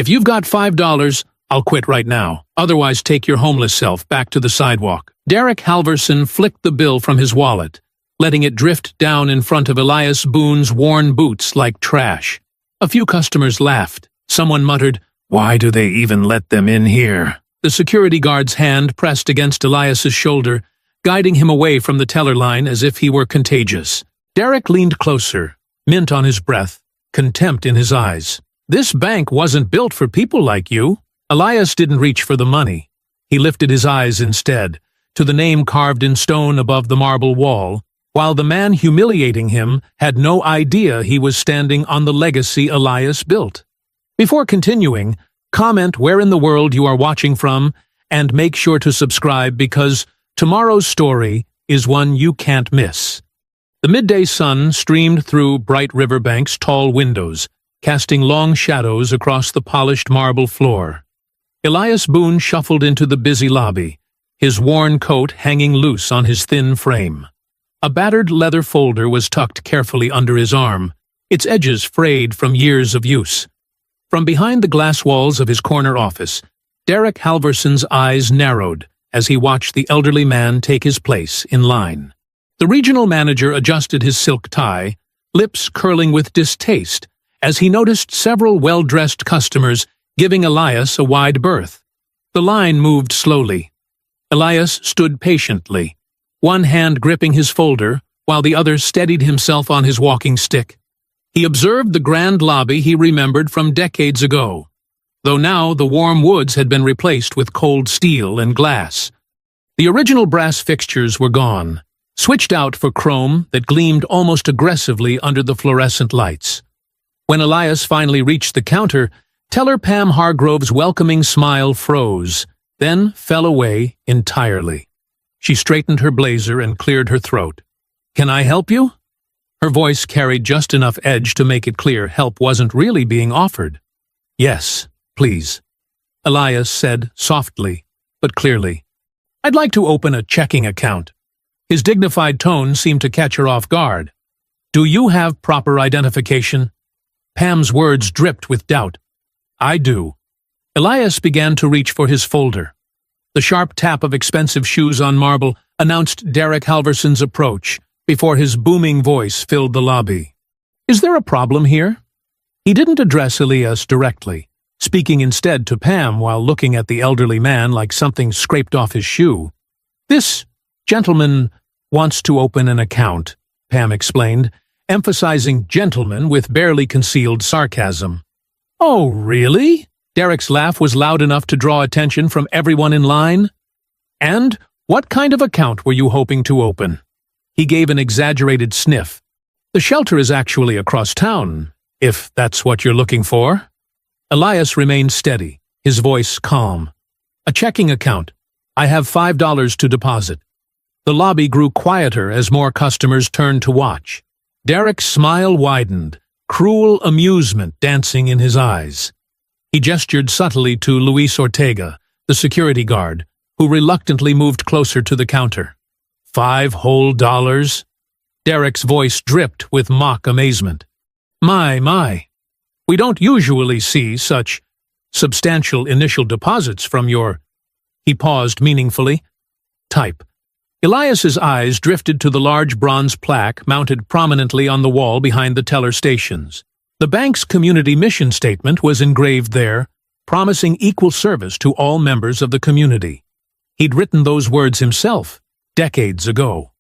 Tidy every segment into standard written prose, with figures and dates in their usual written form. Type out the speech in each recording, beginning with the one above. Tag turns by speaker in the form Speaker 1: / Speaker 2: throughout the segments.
Speaker 1: If you've got $5, I'll quit right now. Otherwise, take your homeless self back to the sidewalk. Derek Halverson flicked the bill from his wallet, letting it drift down in front of Elias Boone's worn boots like trash. A few customers laughed. Someone muttered, "Why do they even let them in here?" The security guard's hand pressed against Elias's shoulder, guiding him away from the teller line as if he were contagious. Derek leaned closer, mint on his breath, contempt in his eyes. "This bank wasn't built for people like you." Elias didn't reach for the money. He lifted his eyes instead, to the name carved in stone above the marble wall, while the man humiliating him had no idea he was standing on the legacy Elias built. Before continuing, comment where in the world you are watching from, and make sure to subscribe because tomorrow's story is one you can't miss. The midday sun streamed through Bright Riverbank's tall windows, casting long shadows across the polished marble floor. Elias Boone shuffled into the busy lobby, his worn coat hanging loose on his thin frame. A battered leather folder was tucked carefully under his arm, its edges frayed from years of use. From behind the glass walls of his corner office, Derek Halverson's eyes narrowed as he watched the elderly man take his place in line. The regional manager adjusted his silk tie, lips curling with distaste, as he noticed several well-dressed customers giving Elias a wide berth. The line moved slowly. Elias stood patiently, one hand gripping his folder, while the other steadied himself on his walking stick. He observed the grand lobby he remembered from decades ago, though now the warm woods had been replaced with cold steel and glass. The original brass fixtures were gone, switched out for chrome that gleamed almost aggressively under the fluorescent lights. When Elias finally reached the counter, teller Pam Hargrove's welcoming smile froze, then fell away entirely. She straightened her blazer and cleared her throat. "Can I help you?" Her voice carried just enough edge to make it clear help wasn't really being offered. "Yes, please," Elias said softly, but clearly. "I'd like to open a checking account." His dignified tone seemed to catch her off guard. "Do you have proper identification?" Pam's words dripped with doubt. "I do." Elias began to reach for his folder. The sharp tap of expensive shoes on marble announced Derek Halverson's approach before his booming voice filled the lobby. "Is there a problem here?" He didn't address Elias directly, speaking instead to Pam while looking at the elderly man like something scraped off his shoe. "This gentleman wants to open an account," Pam explained, emphasizing gentleman with barely concealed sarcasm. "Oh, really?" Derek's laugh was loud enough to draw attention from everyone in line. "And what kind of account were you hoping to open?" He gave an exaggerated sniff. "The shelter is actually across town, if that's what you're looking for." Elias remained steady, his voice calm. "A checking account. I have $5 to deposit." The lobby grew quieter as more customers turned to watch. Derek's smile widened, cruel amusement dancing in his eyes. He gestured subtly to Luis Ortega, the security guard, who reluctantly moved closer to the counter. $5 whole? Derek's voice dripped with mock amazement. My. We don't usually see such substantial initial deposits from your—" He paused meaningfully. "Type." Elias's eyes drifted to the large bronze plaque mounted prominently on the wall behind the teller stations. The bank's community mission statement was engraved there, promising equal service to all members of the community. He'd written those words himself, decades ago.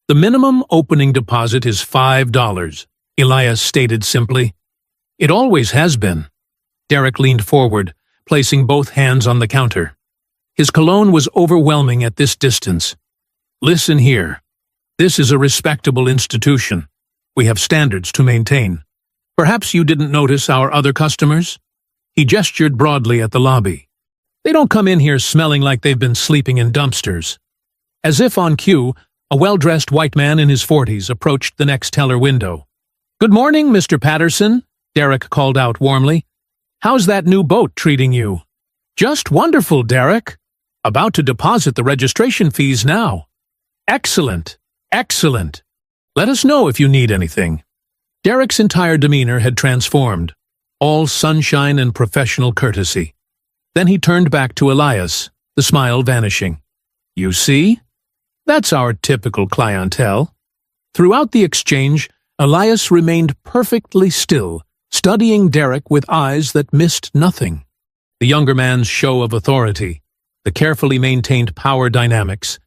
Speaker 1: "The minimum opening deposit is $5, Elias stated simply. "It always has been." Derek leaned forward, placing both hands on the counter. His cologne was overwhelming at this distance. "Listen here. This is a respectable institution. We have standards to maintain. Perhaps you didn't notice our other customers?" He gestured broadly at the lobby. "They don't come in here smelling like they've been sleeping in dumpsters." As if on cue, a well-dressed white man in his 40s approached the next teller window. "Good morning, Mr. Patterson," Derek called out warmly. "How's that new boat treating you?" "Just wonderful, Derek. About to deposit the registration fees now." "Excellent. Let us know if you need anything." Derek's entire demeanor had transformed. all sunshine and professional courtesy. Then he turned back to Elias, the smile vanishing. "You see? That's our typical clientele." Throughout the exchange, Elias remained perfectly still, studying Derek with eyes that missed nothing. The younger man's show of authority, the carefully maintained power dynamics,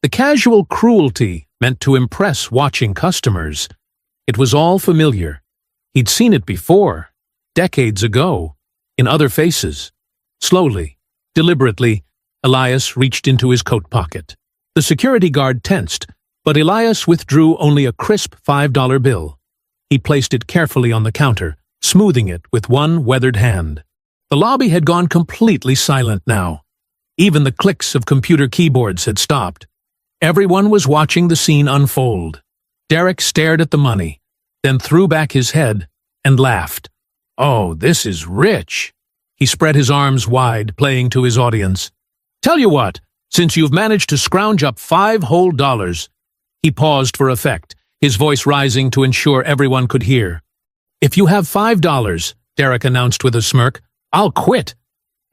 Speaker 1: the casual cruelty meant to impress watching customers. It was all familiar. He'd seen it before, decades ago, in other faces. Slowly, deliberately, Elias reached into his coat pocket. The security guard tensed, but Elias withdrew only a crisp $5 bill. He placed it carefully on the counter, smoothing it with one weathered hand. The lobby had gone completely silent now. Even the clicks of computer keyboards had stopped. Everyone was watching the scene unfold. Derek stared at the money, then threw back his head and laughed. "Oh, this is rich." He spread his arms wide, playing to his audience. "Tell you what, since you've managed to scrounge up $5 whole." He paused for effect, his voice rising to ensure everyone could hear. "If you have $5, Derek announced with a smirk, "I'll quit."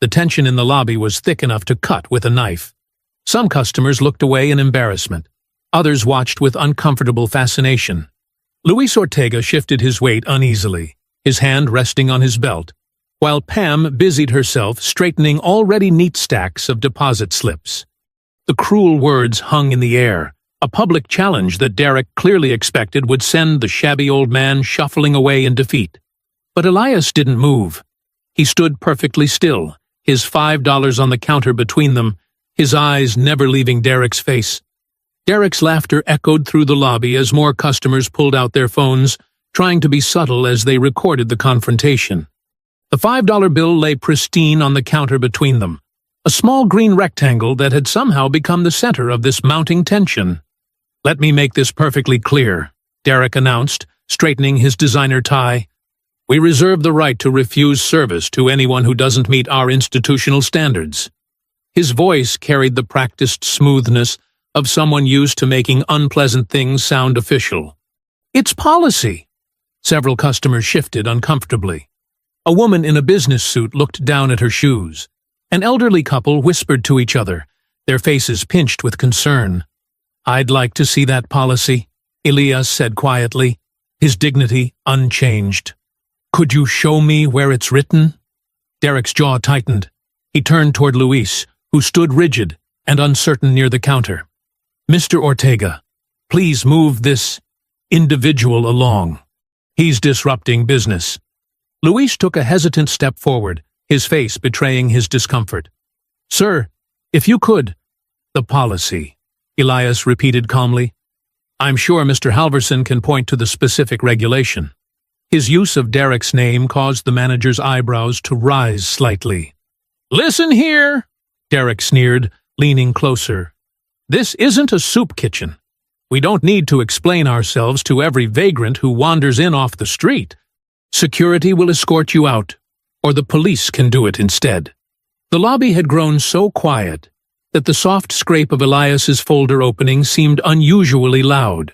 Speaker 1: The tension in the lobby was thick enough to cut with a knife. Some customers looked away in embarrassment. Others watched with uncomfortable fascination. Luis Ortega shifted his weight uneasily, his hand resting on his belt, while Pam busied herself straightening already neat stacks of deposit slips. The cruel words hung in the air, a public challenge that Derek clearly expected would send the shabby old man shuffling away in defeat. But Elias didn't move. He stood perfectly still, his $5 on the counter between them, his eyes never leaving Derek's face. Derek's laughter echoed through the lobby as more customers pulled out their phones, trying to be subtle as they recorded the confrontation. The $5 bill lay pristine on the counter between them, a small green rectangle that had somehow become the center of this mounting tension. "Let me make this perfectly clear," Derek announced, straightening his designer tie. "We reserve the right to refuse service to anyone who doesn't meet our institutional standards." His voice carried the practiced smoothness of someone used to making unpleasant things sound official. "It's policy." Several customers shifted uncomfortably. A woman in a business suit looked down at her shoes. An elderly couple whispered to each other, their faces pinched with concern. "I'd like to see that policy," Elias said quietly, his dignity unchanged. "Could you show me where it's written?" Derek's jaw tightened. He turned toward Luis, who stood rigid and uncertain near the counter. "Mr. Ortega, please move this individual along. He's disrupting business." Luis took a hesitant step forward, his face betraying his discomfort. "Sir, if you could—" "The policy," Elias repeated calmly. "I'm sure Mr. Halverson can point to the specific regulation." His use of Derek's name caused the manager's eyebrows to rise slightly. "Listen here," Derek sneered, leaning closer. "This isn't a soup kitchen. We don't need to explain ourselves to every vagrant who wanders in off the street. Security will escort you out, or the police can do it instead." The lobby had grown so quiet that the soft scrape of Elias's folder opening seemed unusually loud.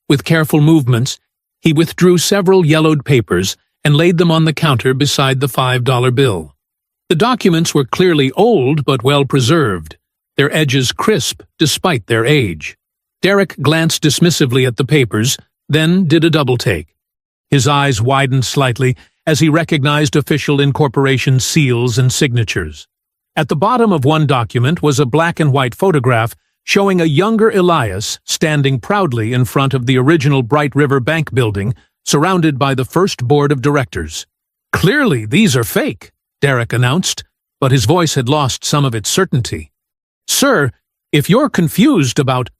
Speaker 1: With careful movements, he withdrew several yellowed papers and laid them on the counter beside the $5 bill. The documents were clearly old but well preserved, their edges crisp despite their age. Derek glanced dismissively at the papers, then did a double-take. His eyes widened slightly as he recognized official incorporation seals and signatures. At the bottom of one document was a black-and-white photograph showing a younger Elias standing proudly in front of the original Bright River Bank building, surrounded by the first board of directors. "Clearly, these are fake," Derek announced, but his voice had lost some of its certainty. "Sir, if you're confused about—"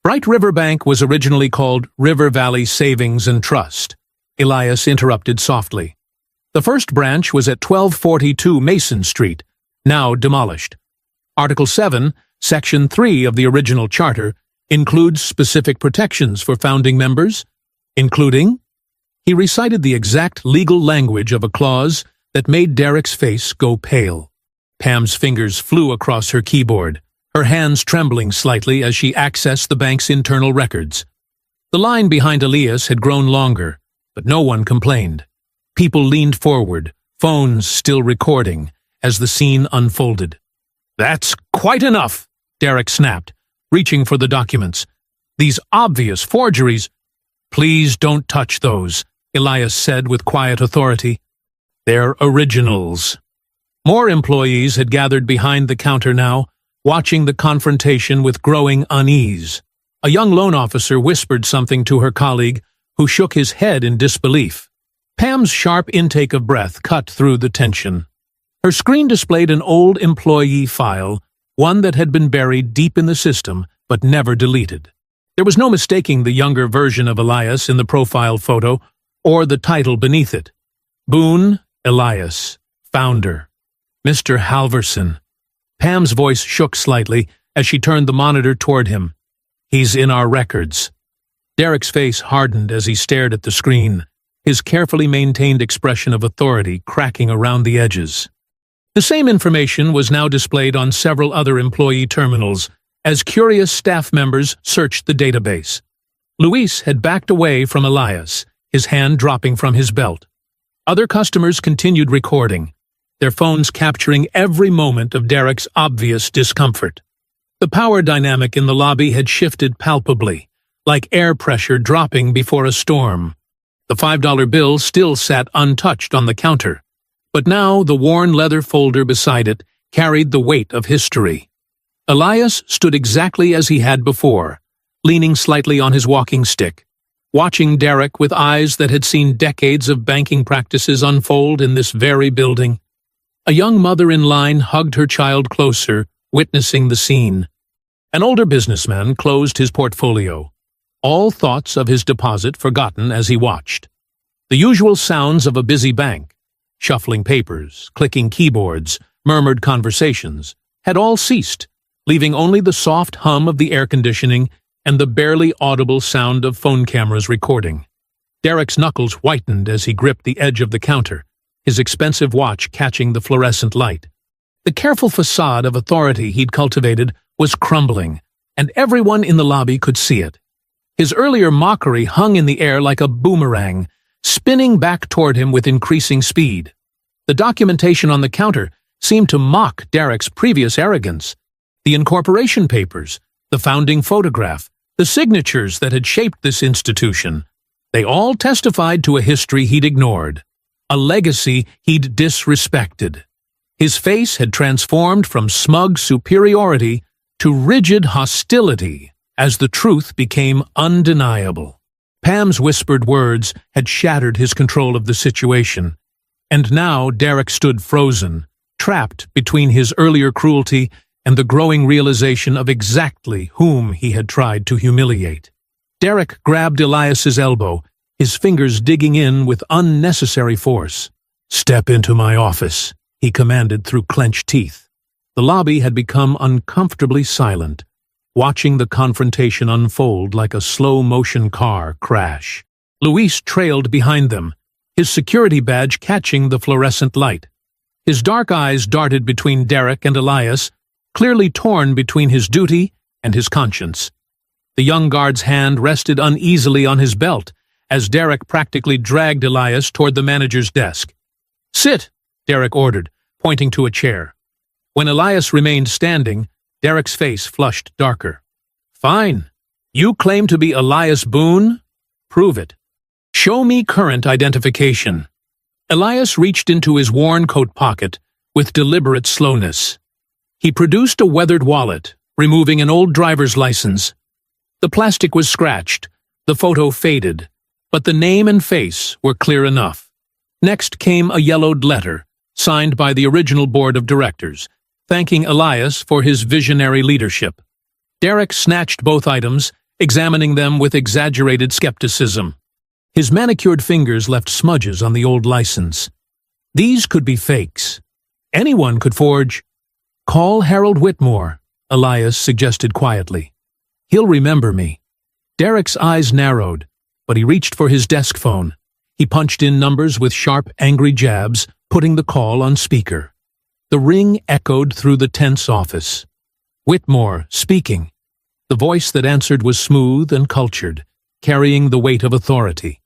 Speaker 1: Bright River Bank was originally called River Valley Savings and Trust. Elias interrupted softly. The first branch was at 1242 Mason Street, now demolished. Article 7, Section 3 of the original charter, includes specific protections for founding members, including— He recited the exact legal language of a clause that made Derek's face go pale. Pam's fingers flew across her keyboard, her hands trembling slightly as she accessed the bank's internal records. The line behind Elias had grown longer, but no one complained. People leaned forward, phones still recording, as the scene unfolded. "That's quite enough," Derek snapped, reaching for the documents. "These obvious forgeries—" "Please don't touch those," Elias said with quiet authority. "They're originals." More employees had gathered behind the counter now, watching the confrontation with growing unease. A young loan officer whispered something to her colleague, who shook his head in disbelief. Pam's sharp intake of breath cut through the tension. Her screen displayed an old employee file, one that had been buried deep in the system but never deleted. There was no mistaking the younger version of Elias in the profile photo or the title beneath it. Boone Elias, founder. Mr. Halverson. Pam's voice shook slightly as she turned the monitor toward him. "He's in our records." Derek's face hardened as he stared at the screen, his carefully maintained expression of authority cracking around the edges. The same information was now displayed on several other employee terminals as curious staff members searched the database. Luis had backed away from Elias, his hand dropping from his belt. Other customers continued recording, their phones capturing every moment of Derek's obvious discomfort. The power dynamic in the lobby had shifted palpably, like air pressure dropping before a storm. The $5 bill still sat untouched on the counter, but now the worn leather folder beside it carried the weight of history. Elias stood exactly as he had before, leaning slightly on his walking stick, watching Derek with eyes that had seen decades of banking practices unfold in this very building. A young mother in line hugged her child closer, witnessing the scene. An older businessman closed his portfolio, all thoughts of his deposit forgotten as he watched. The usual sounds of a busy bank, shuffling papers, clicking keyboards, murmured conversations, had all ceased, leaving only the soft hum of the air conditioning and the barely audible sound of phone cameras recording. Derek's knuckles whitened as he gripped the edge of the counter, his expensive watch catching the fluorescent light. The careful facade of authority he'd cultivated was crumbling, and everyone in the lobby could see it. His earlier mockery hung in the air like a boomerang, spinning back toward him with increasing speed. The documentation on the counter seemed to mock Derek's previous arrogance. The incorporation papers, the founding photograph, the signatures that had shaped this institution, they all testified to a history he'd ignored, a legacy he'd disrespected. His face had transformed from smug superiority to rigid hostility as the truth became undeniable. Pam's whispered words had shattered his control of the situation, and now Derek stood frozen, trapped between his earlier cruelty and the growing realization of exactly whom he had tried to humiliate. Derek grabbed Elias's elbow, his fingers digging in with unnecessary force. "Step into my office," he commanded through clenched teeth. The lobby had become uncomfortably silent, watching the confrontation unfold like a slow-motion car crash. Luis trailed behind them, his security badge catching the fluorescent light. His dark eyes darted between Derek and Elias, clearly torn between his duty and his conscience. The young guard's hand rested uneasily on his belt as Derek practically dragged Elias toward the manager's desk. "Sit," Derek ordered, pointing to a chair. When Elias remained standing, Derek's face flushed darker. "Fine. You claim to be Elias Boone? Prove it. Show me current identification." Elias reached into his worn coat pocket with deliberate slowness. He produced a weathered wallet, removing an old driver's license. The plastic was scratched, the photo faded, but the name and face were clear enough. Next came a yellowed letter, signed by the original board of directors, thanking Elias for his visionary leadership. Derek snatched both items, examining them with exaggerated skepticism. His manicured fingers left smudges on the old license. These could be fakes. Anyone could forge. "Call Harold Whitmore," Elias suggested quietly. "He'll remember me." Derek's eyes narrowed, but he reached for his desk phone. He punched in numbers with sharp, angry jabs, putting the call on speaker. The ring echoed through the tense office. Whitmore, speaking. The voice that answered was smooth and cultured, carrying the weight of authority.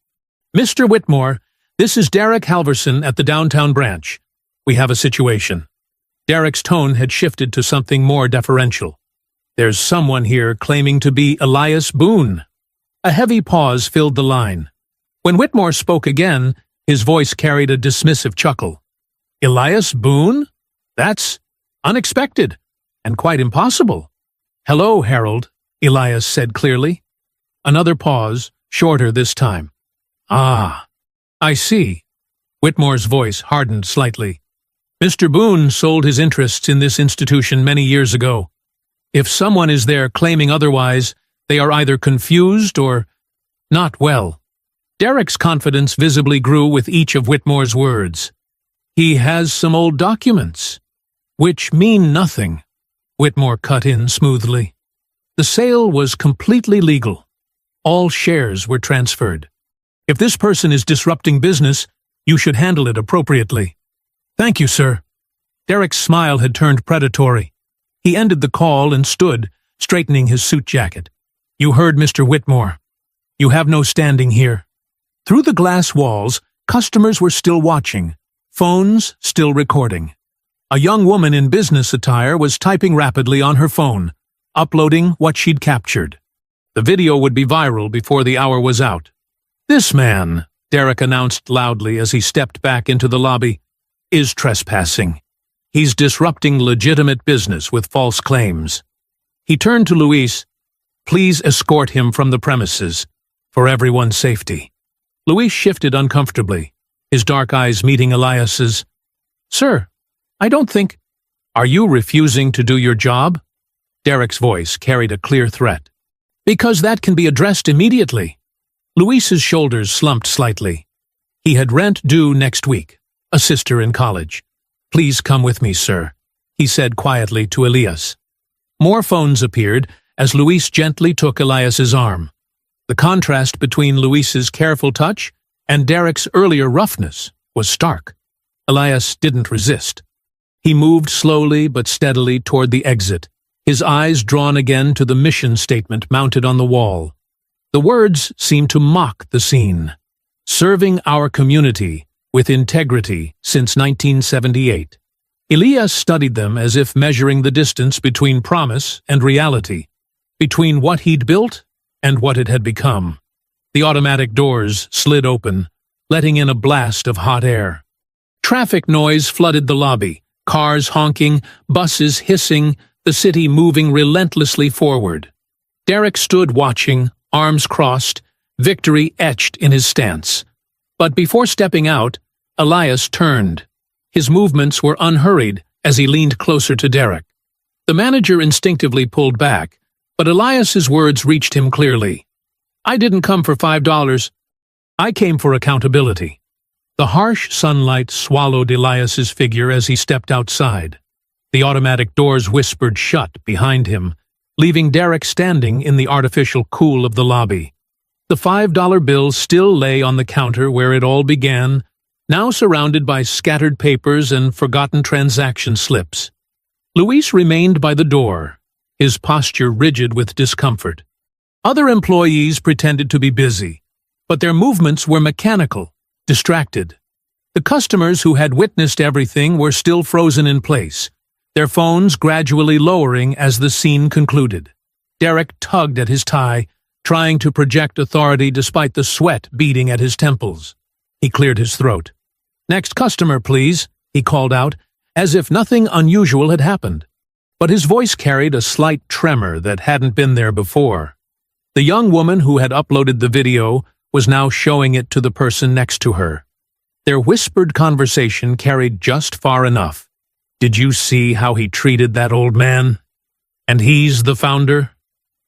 Speaker 1: "Mr. Whitmore, This is Derek Halverson at the downtown branch. We have a situation." Derek's tone had shifted to something more deferential. "There's someone here claiming to be Elias Boone." A heavy pause filled the line. When Whitmore spoke again, his voice carried a dismissive chuckle. "Elias Boone? That's unexpected, and quite impossible." "Hello, Harold," Elias said clearly. Another pause, shorter this time. "Ah, I see." Whitmore's voice hardened slightly. "Mr. Boone sold his interests in this institution many years ago. If someone is there claiming otherwise, they are either confused or not well." Derek's confidence visibly grew with each of Whitmore's words. "He has some old documents, which mean nothing," Whitmore cut in smoothly. "The sale was completely legal. All shares were transferred. If this person is disrupting business, you should handle it appropriately." "Thank you, sir." Derek's smile had turned predatory. He ended the call and stood, straightening his suit jacket. "You heard Mr. Whitmore. You have no standing here." Through the glass walls, customers were still watching, phones still recording. A young woman in business attire was typing rapidly on her phone, uploading what she'd captured. The video would be viral before the hour was out. "This man," Derek announced loudly as he stepped back into the lobby, "is trespassing. He's disrupting legitimate business with false claims." He turned to Luis. "Please escort him from the premises, for everyone's safety." Luis shifted uncomfortably, his dark eyes meeting Elias's. "Sir, I don't think—" "Are you refusing to do your job?" Derek's voice carried a clear threat. "Because that can be addressed immediately." Luis's shoulders slumped slightly. He had rent due next week, a sister in college. "Please come with me, sir," he said quietly to Elias. More phones appeared as Luis gently took Elias's arm. The contrast between Luis's careful touch and Derek's earlier roughness was stark. Elias didn't resist. He moved slowly but steadily toward the exit, his eyes drawn again to the mission statement mounted on the wall. The words seemed to mock the scene. "Serving our community with integrity since 1978. Elias studied them as if measuring the distance between promise and reality, between what he'd built and what it had become. The automatic doors slid open, letting in a blast of hot air. Traffic noise flooded the lobby, cars honking, buses hissing, the city moving relentlessly forward. Derek stood watching, arms crossed, victory etched in his stance. But before stepping out, Elias turned. His movements were unhurried as he leaned closer to Derek. The manager instinctively pulled back, but Elias's words reached him clearly. "I didn't come for $5. I came for accountability." The harsh sunlight swallowed Elias's figure as he stepped outside. The automatic doors whispered shut behind him, leaving Derek standing in the artificial cool of the lobby. The $5 bill still lay on the counter where it all began, now surrounded by scattered papers and forgotten transaction slips. Luis remained by the door, his posture rigid with discomfort. Other employees pretended to be busy, but their movements were mechanical, distracted. The customers who had witnessed everything were still frozen in place, their phones gradually lowering as the scene concluded. Derek tugged at his tie, trying to project authority despite the sweat beading at his temples. He cleared his throat. "Next customer, please," he called out, as if nothing unusual had happened. But his voice carried a slight tremor that hadn't been there before. The young woman who had uploaded the video was now showing it to the person next to her. Their whispered conversation carried just far enough. "Did you see how he treated that old man? And he's the founder?"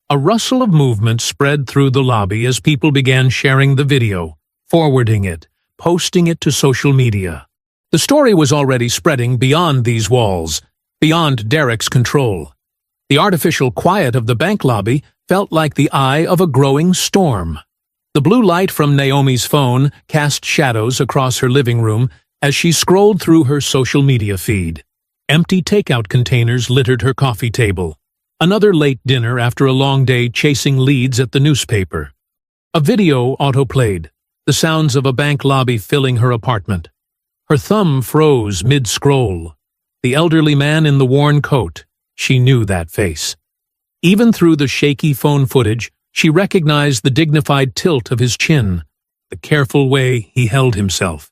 Speaker 1: A rustle of movement spread through the lobby as people began sharing the video, forwarding it, posting it to social media. The story was already spreading beyond these walls, beyond Derek's control. The artificial quiet of the bank lobby felt like the eye of a growing storm. The blue light from Naomi's phone cast shadows across her living room as she scrolled through her social media feed. Empty takeout containers littered her coffee table. Another late dinner after a long day chasing leads at the newspaper. A video autoplayed, the sounds of a bank lobby filling her apartment. Her thumb froze mid-scroll. The elderly man in the worn coat. She knew that face. Even through the shaky phone footage, she recognized the dignified tilt of his chin, the careful way he held himself.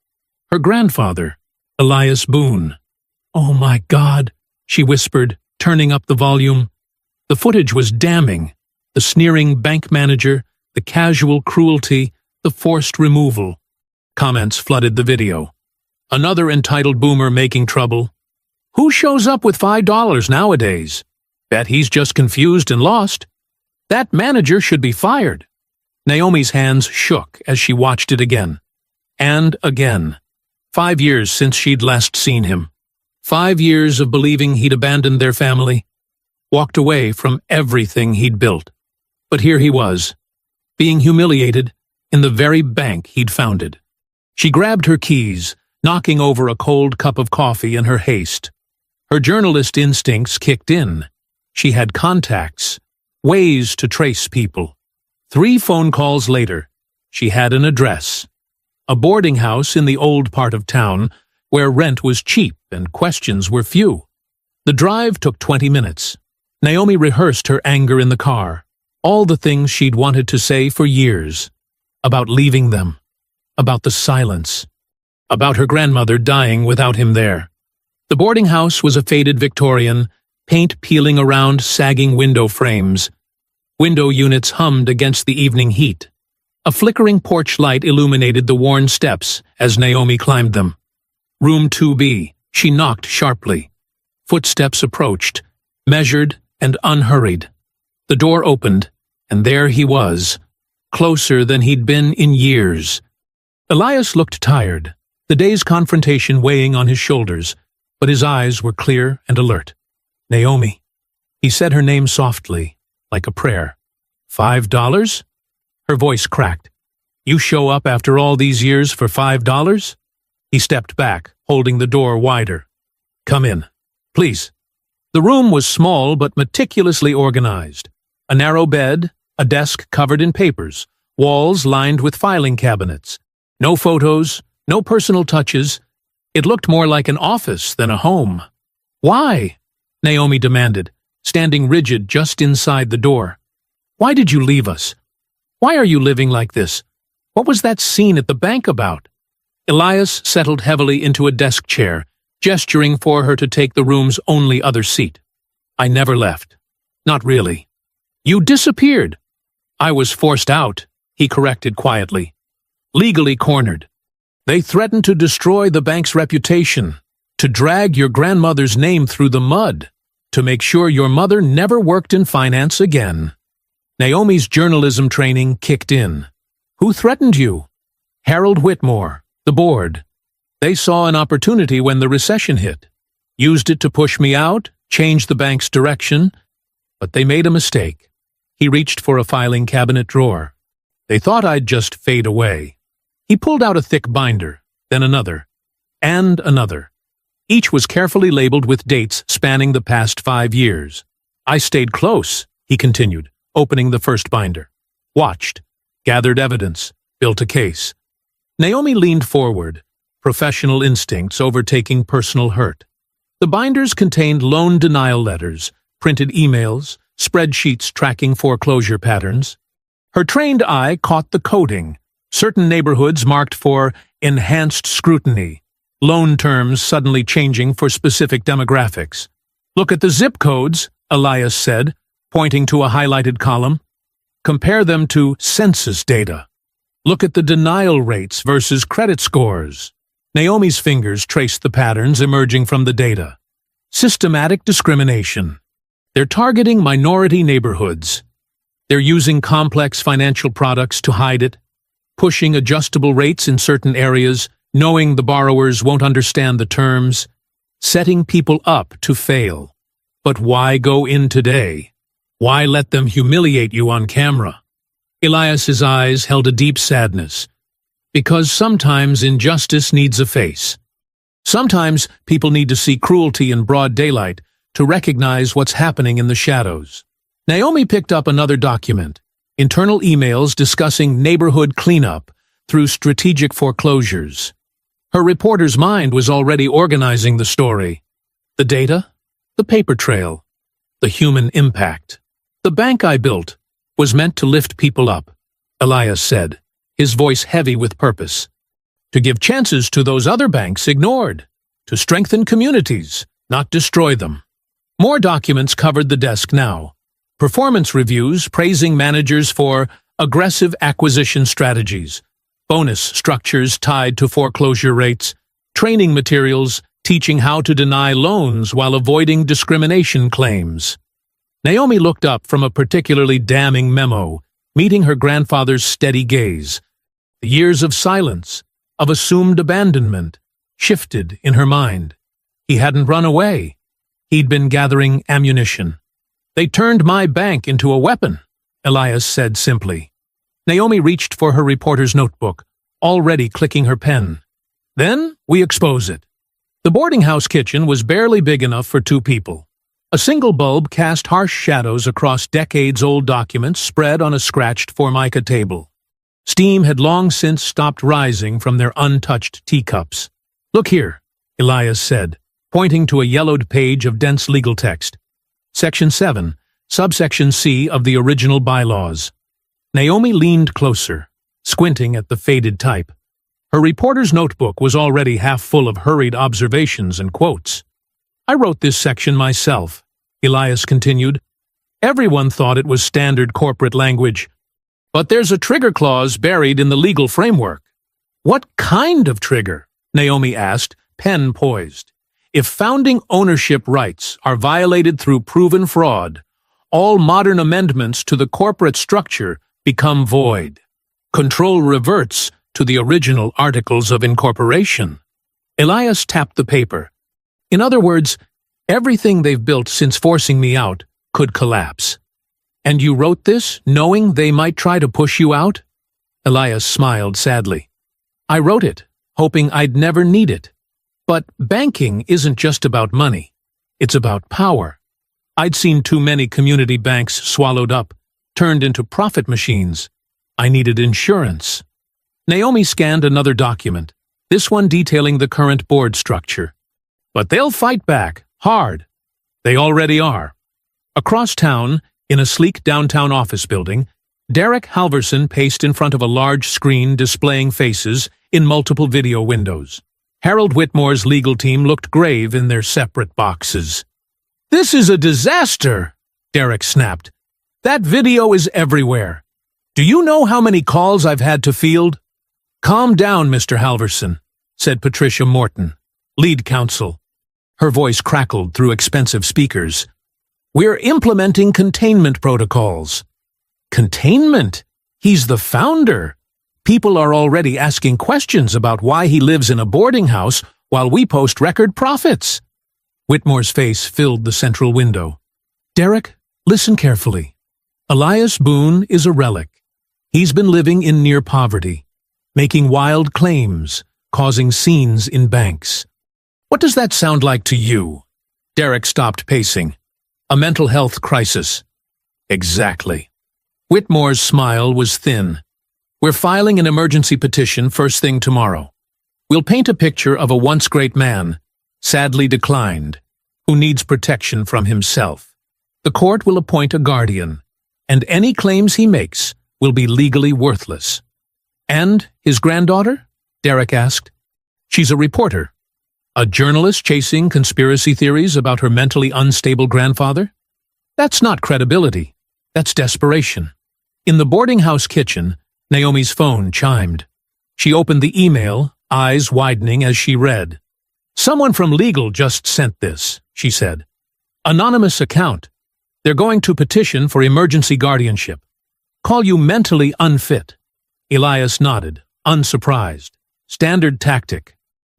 Speaker 1: Her grandfather, Elias Boone. "Oh my God," she whispered, turning up the volume. The footage was damning. The sneering bank manager, the casual cruelty, the forced removal. Comments flooded the video. "Another entitled boomer making trouble. Who shows up with $5 nowadays? Bet he's just confused and lost. That manager should be fired." Naomi's hands shook as she watched it again. And again. 5 years since she'd last seen him. 5 years of believing he'd abandoned their family, walked away from everything he'd built. But here he was, being humiliated in the very bank he'd founded. She grabbed her keys, knocking over a cold cup of coffee in her haste. Her journalist instincts kicked in. She had contacts, ways to trace people. 3 phone calls later, she had an address. A boarding house in the old part of town, where rent was cheap and questions were few. The drive took 20 minutes. Naomi rehearsed her anger in the car, all the things she'd wanted to say for years. About leaving them, about the silence, about her grandmother dying without him there. The boarding house was a faded Victorian, paint peeling around sagging window frames. Window units hummed against the evening heat. A flickering porch light illuminated the worn steps as Naomi climbed them. Room 2B, she knocked sharply. Footsteps approached, measured and unhurried. The door opened, and there he was, closer than he'd been in years. Elias looked tired, the day's confrontation weighing on his shoulders, but his eyes were clear and alert. "Naomi." He said her name softly, like a prayer. $5? Her voice cracked. "You show up after all these years for $5? He stepped back, holding the door wider. "Come in, please." The room was small but meticulously organized. A narrow bed, a desk covered in papers, walls lined with filing cabinets. No photos, no personal touches. It looked more like an office than a home. "Why?" Naomi demanded, standing rigid just inside the door. "Why did you leave us? Why are you living like this? What was that scene at the bank about?" Elias settled heavily into a desk chair, gesturing for her to take the room's only other seat. "I never left. Not really. You disappeared." "I was forced out," he corrected quietly. "Legally cornered. They threatened to destroy the bank's reputation, to drag your grandmother's name through the mud, to make sure your mother never worked in finance again." Naomi's journalism training kicked in. "Who threatened you?" "Harold Whitmore, the board. They saw an opportunity when the recession hit. Used it to push me out, change the bank's direction, but they made a mistake." He reached for a filing cabinet drawer. "They thought I'd just fade away." He pulled out a thick binder, then another, and another. Each was carefully labeled with dates spanning the past 5 years. "I stayed close," he continued, opening the first binder. "Watched, gathered evidence, built a case." Naomi leaned forward, professional instincts overtaking personal hurt. The binders contained loan denial letters, printed emails, spreadsheets tracking foreclosure patterns. Her trained eye caught the coding, certain neighborhoods marked for enhanced scrutiny, loan terms suddenly changing for specific demographics. "Look at the zip codes," Elias said, pointing to a highlighted column. "Compare them to census data. Look at the denial rates versus credit scores." Naomi's fingers traced the patterns emerging from the data. Systematic discrimination. They're targeting minority neighborhoods. They're using complex financial products to hide it, pushing adjustable rates in certain areas, knowing the borrowers won't understand the terms, setting people up to fail. But why go in today? Why let them humiliate you on camera? Elias's eyes held a deep sadness. Because sometimes injustice needs a face. Sometimes people need to see cruelty in broad daylight to recognize what's happening in the shadows. Naomi picked up another document, internal emails discussing neighborhood cleanup, through strategic foreclosures. Her reporter's mind was already organizing the story. The data, the paper trail, the human impact. The bank I built was meant to lift people up, Elias said, his voice heavy with purpose. To give chances to those other banks ignored. To strengthen communities, not destroy them. More documents covered the desk now. Performance reviews praising managers for aggressive acquisition strategies, bonus structures tied to foreclosure rates, training materials teaching how to deny loans while avoiding discrimination claims. Naomi looked up from a particularly damning memo, meeting her grandfather's steady gaze. The years of silence, of assumed abandonment, shifted in her mind. He hadn't run away. He'd been gathering ammunition. They turned my bank into a weapon, Elias said simply. Naomi reached for her reporter's notebook, already clicking her pen. Then we expose it. The boarding house kitchen was barely big enough for 2 people. A single bulb cast harsh shadows across decades-old documents spread on a scratched formica table. Steam had long since stopped rising from their untouched teacups. Look here, Elias said, pointing to a yellowed page of dense legal text. Section 7, subsection C of the original bylaws. Naomi leaned closer, squinting at the faded type. Her reporter's notebook was already half full of hurried observations and quotes. I wrote this section myself, Elias continued. Everyone thought it was standard corporate language. But there's a trigger clause buried in the legal framework. What kind of trigger? Naomi asked, pen poised. If founding ownership rights are violated through proven fraud, all modern amendments to the corporate structure become void. Control reverts to the original articles of incorporation. Elias tapped the paper. In other words, everything they've built since forcing me out could collapse. And you wrote this, knowing they might try to push you out? Elias smiled sadly. I wrote it, hoping I'd never need it. But banking isn't just about money. It's about power. I'd seen too many community banks swallowed up, turned into profit machines. I needed insurance. Naomi scanned another document, this one detailing the current board structure. But they'll fight back, hard. They already are. Across town, in a sleek downtown office building, Derek Halverson paced in front of a large screen displaying faces in multiple video windows. Harold Whitmore's legal team looked grave in their separate boxes. This is a disaster, Derek snapped. That video is everywhere. Do you know how many calls I've had to field? Calm down, Mr. Halverson, said Patricia Morton, lead counsel. Her voice crackled through expensive speakers. We're implementing containment protocols. Containment? He's the founder. People are already asking questions about why he lives in a boarding house while we post record profits. Whitmore's face filled the central window. Derek, listen carefully. Elias Boone is a relic. He's been living in near poverty, making wild claims, causing scenes in banks. What does that sound like to you? Derek stopped pacing. A mental health crisis. Exactly. Whitmore's smile was thin. We're filing an emergency petition first thing tomorrow. We'll paint a picture of a once great man, sadly declined, who needs protection from himself. The court will appoint a guardian, and any claims he makes will be legally worthless. And his granddaughter? Derek asked. She's a reporter. A journalist chasing conspiracy theories about her mentally unstable grandfather? That's not credibility. That's desperation. In the boarding house kitchen, Naomi's phone chimed. She opened the email, eyes widening as she read. Someone from legal just sent this, she said. Anonymous account. They're going to petition for emergency guardianship. Call you mentally unfit. Elias nodded, unsurprised. Standard tactic.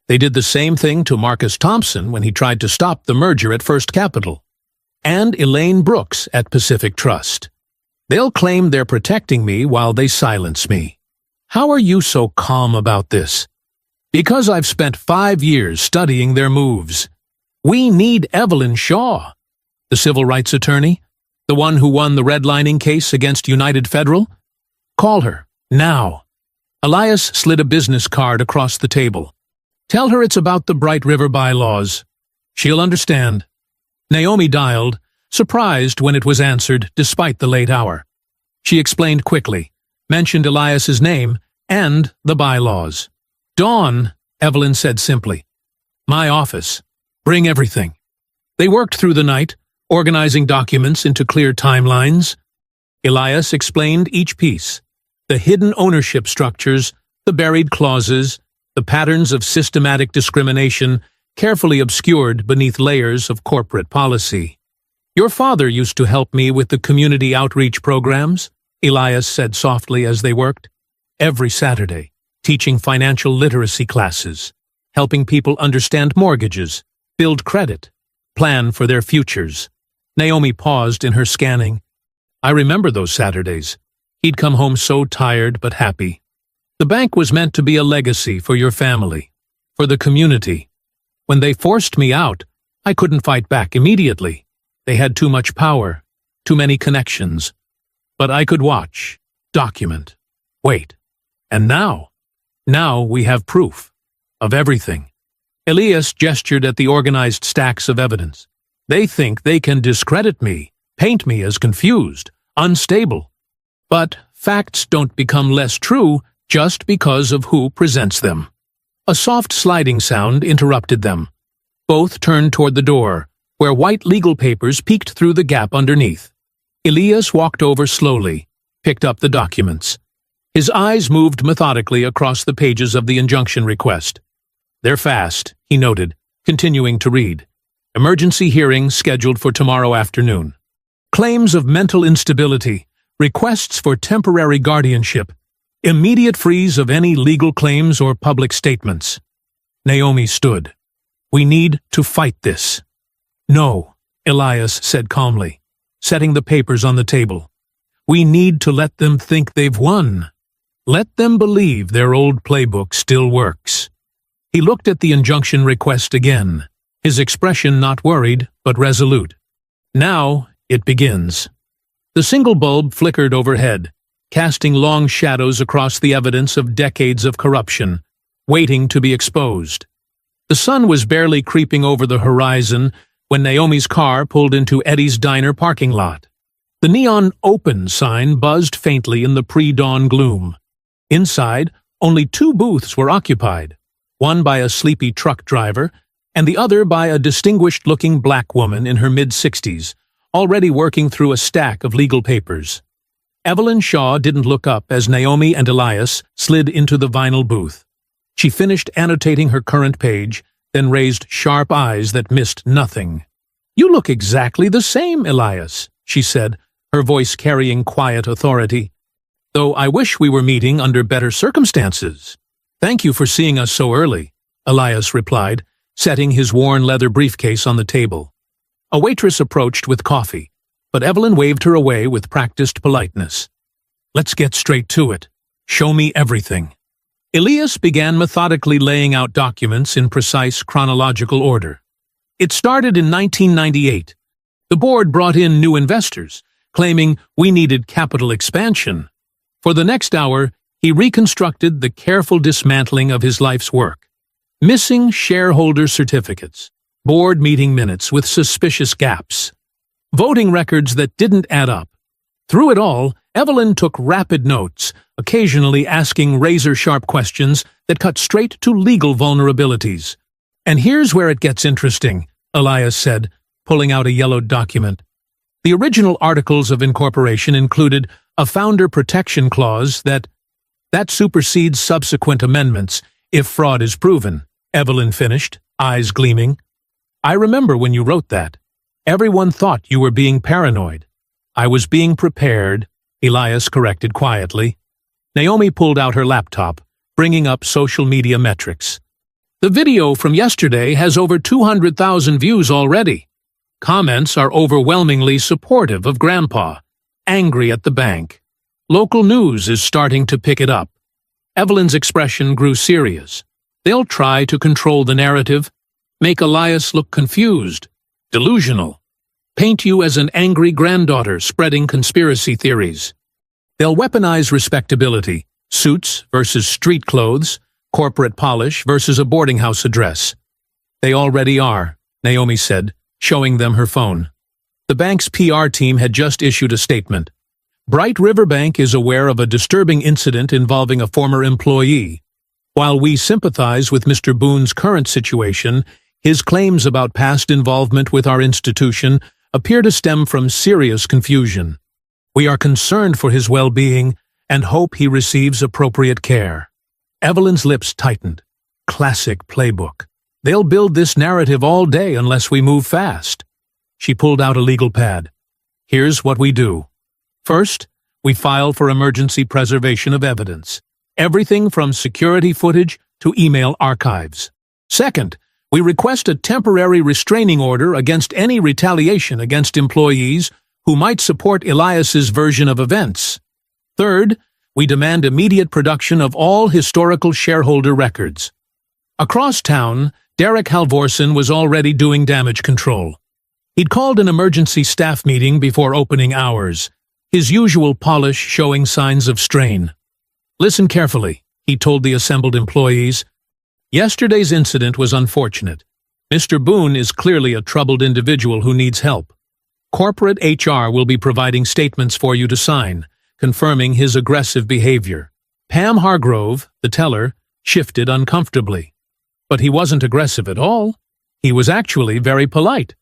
Speaker 1: They did the same thing to Marcus Thompson when he tried to stop the merger at First Capital. And Elaine Brooks at Pacific Trust. They'll claim they're protecting me while they silence me. How are you so calm about this? Because I've spent 5 years studying their moves. We need Evelyn Shaw, the civil rights attorney, the one who won the redlining case against United Federal. Call her, now. Elias slid a business card across the table. Tell her it's about the Bright River bylaws. She'll understand. Naomi dialed, surprised when it was answered despite the late hour. She explained quickly, mentioned Elias's name and the bylaws. Dawn, Evelyn said simply. My office. Bring everything. They worked through the night, organizing documents into clear timelines. Elias explained each piece, the hidden ownership structures, the buried clauses, the patterns of systematic discrimination carefully obscured beneath layers of corporate policy. Your father used to help me with the community outreach programs, Elias said softly as they worked. Every Saturday, teaching financial literacy classes, helping people understand mortgages, build credit, plan for their futures. Naomi paused in her scanning. I remember those Saturdays. He'd come home so tired but happy. The bank was meant to be a legacy for your family, for the community. When they forced me out, I couldn't fight back immediately. They had too much power, too many connections. But I could watch, document, wait. And now we have proof of everything. Elias gestured at the organized stacks of evidence. They think they can discredit me, paint me as confused, unstable. But facts don't become less true just because of who presents them. A soft sliding sound interrupted them. Both turned toward the door, where white legal papers peeked through the gap underneath. Elias walked over slowly, picked up the documents. His eyes moved methodically across the pages of the injunction request. They're fast, he noted, continuing to read. Emergency hearing scheduled for tomorrow afternoon. Claims of mental instability, requests for temporary guardianship, immediate freeze of any legal claims or public statements. Naomi stood. We need to fight this. No, Elias said calmly, setting the papers on the table. We need to let them think they've won. Let them believe their old playbook still works. He looked at the injunction request again, his expression not worried but resolute. Now it begins. The single bulb flickered overhead, casting long shadows across the evidence of decades of corruption, waiting to be exposed. The sun was barely creeping over the horizon when Naomi's car pulled into Eddie's diner parking lot. The neon "Open" sign buzzed faintly in the pre-dawn gloom. Inside, only 2 booths were occupied, one by a sleepy truck driver and the other by a distinguished-looking black woman in her mid-60s, already working through a stack of legal papers. Evelyn Shaw didn't look up as Naomi and Elias slid into the vinyl booth. She finished annotating her current page, then raised sharp eyes that missed nothing. You look exactly the same, Elias, she said, her voice carrying quiet authority. Though I wish we were meeting under better circumstances. Thank you for seeing us so early, Elias replied, setting his worn leather briefcase on the table. A waitress approached with coffee, but Evelyn waved her away with practiced politeness. Let's get straight to it. Show me everything. Elias began methodically laying out documents in precise chronological order. It started in 1998. The board brought in new investors, claiming we needed capital expansion. For the next hour, he reconstructed the careful dismantling of his life's work. Missing shareholder certificates, board meeting minutes with suspicious gaps, voting records that didn't add up. Through it all, Evelyn took rapid notes, occasionally asking razor-sharp questions that cut straight to legal vulnerabilities. And here's where it gets interesting, Elias said, pulling out a yellowed document. The original articles of incorporation included a founder protection clause that supersedes subsequent amendments if fraud is proven, Evelyn finished, eyes gleaming. I remember when you wrote that. Everyone thought you were being paranoid. I was being prepared, Elias corrected quietly. Naomi pulled out her laptop, bringing up social media metrics. The video from yesterday has over 200,000 views already. Comments are overwhelmingly supportive of Grandpa, angry at the bank. Local news is starting to pick it up. Evelyn's expression grew serious. They'll try to control the narrative, make Elias look confused, delusional, paint you as an angry granddaughter spreading conspiracy theories. They'll weaponize respectability, Suits versus street clothes, corporate polish versus a boarding house address. They already are, Naomi said, showing them her phone. The bank's PR team had just issued a statement. Bright River Bank is aware of a disturbing incident involving a former employee. While we sympathize with Mr. Boone's current situation, his claims about past involvement with our institution appear to stem from serious confusion. We are concerned for his well-being and hope he receives appropriate care. Evelyn's lips tightened. Classic playbook. They'll build this narrative all day unless we move fast. She pulled out a legal pad. Here's what we do. First, we file for emergency preservation of evidence. Everything from security footage to email archives. Second, we request a temporary restraining order against any retaliation against employees who might support Elias's version of events. Third, we demand immediate production of all historical shareholder records. Across town, Derek Halvorsen was already doing damage control. He'd called an emergency staff meeting before opening hours, his usual polish showing signs of strain. Listen carefully, he told the assembled employees. Yesterday's incident was unfortunate. Mr. Boone is clearly a troubled individual who needs help. Corporate HR will be providing statements for you to sign, confirming his aggressive behavior. Pam Hargrove, the teller, shifted uncomfortably. But he wasn't aggressive at all. He was actually very polite.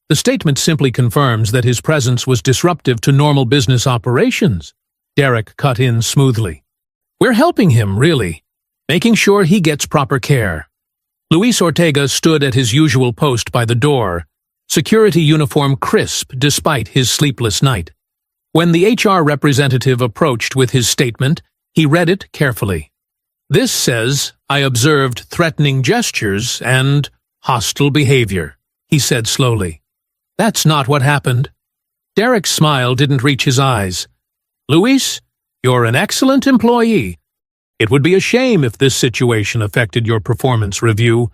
Speaker 1: The statement simply confirms that his presence was disruptive to normal business operations. Derek cut in smoothly. We're helping him, really, making sure he gets proper care. Luis Ortega stood at his usual post by the door, security uniform crisp despite his sleepless night. When the HR representative approached with his statement, he read it carefully. This says, I observed threatening gestures and hostile behavior, he said slowly. That's not what happened. Derek's smile didn't reach his eyes. Luis, you're an excellent employee. It would be a shame if this situation affected your performance review.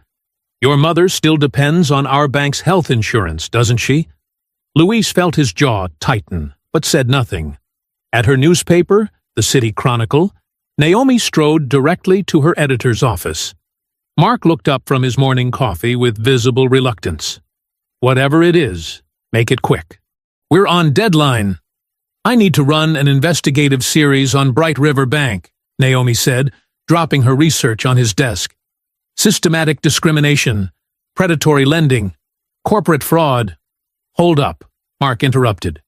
Speaker 1: Your mother still depends on our bank's health insurance, doesn't she? Luis felt his jaw tighten, but said nothing. At her newspaper, the City Chronicle, Naomi strode directly to her editor's office. Mark looked up from his morning coffee with visible reluctance. Whatever it is, make it quick. We're on deadline. I need to run an investigative series on Bright River Bank, Naomi said, dropping her research on his desk. Systematic discrimination, predatory lending, corporate fraud. Hold up, Mark interrupted.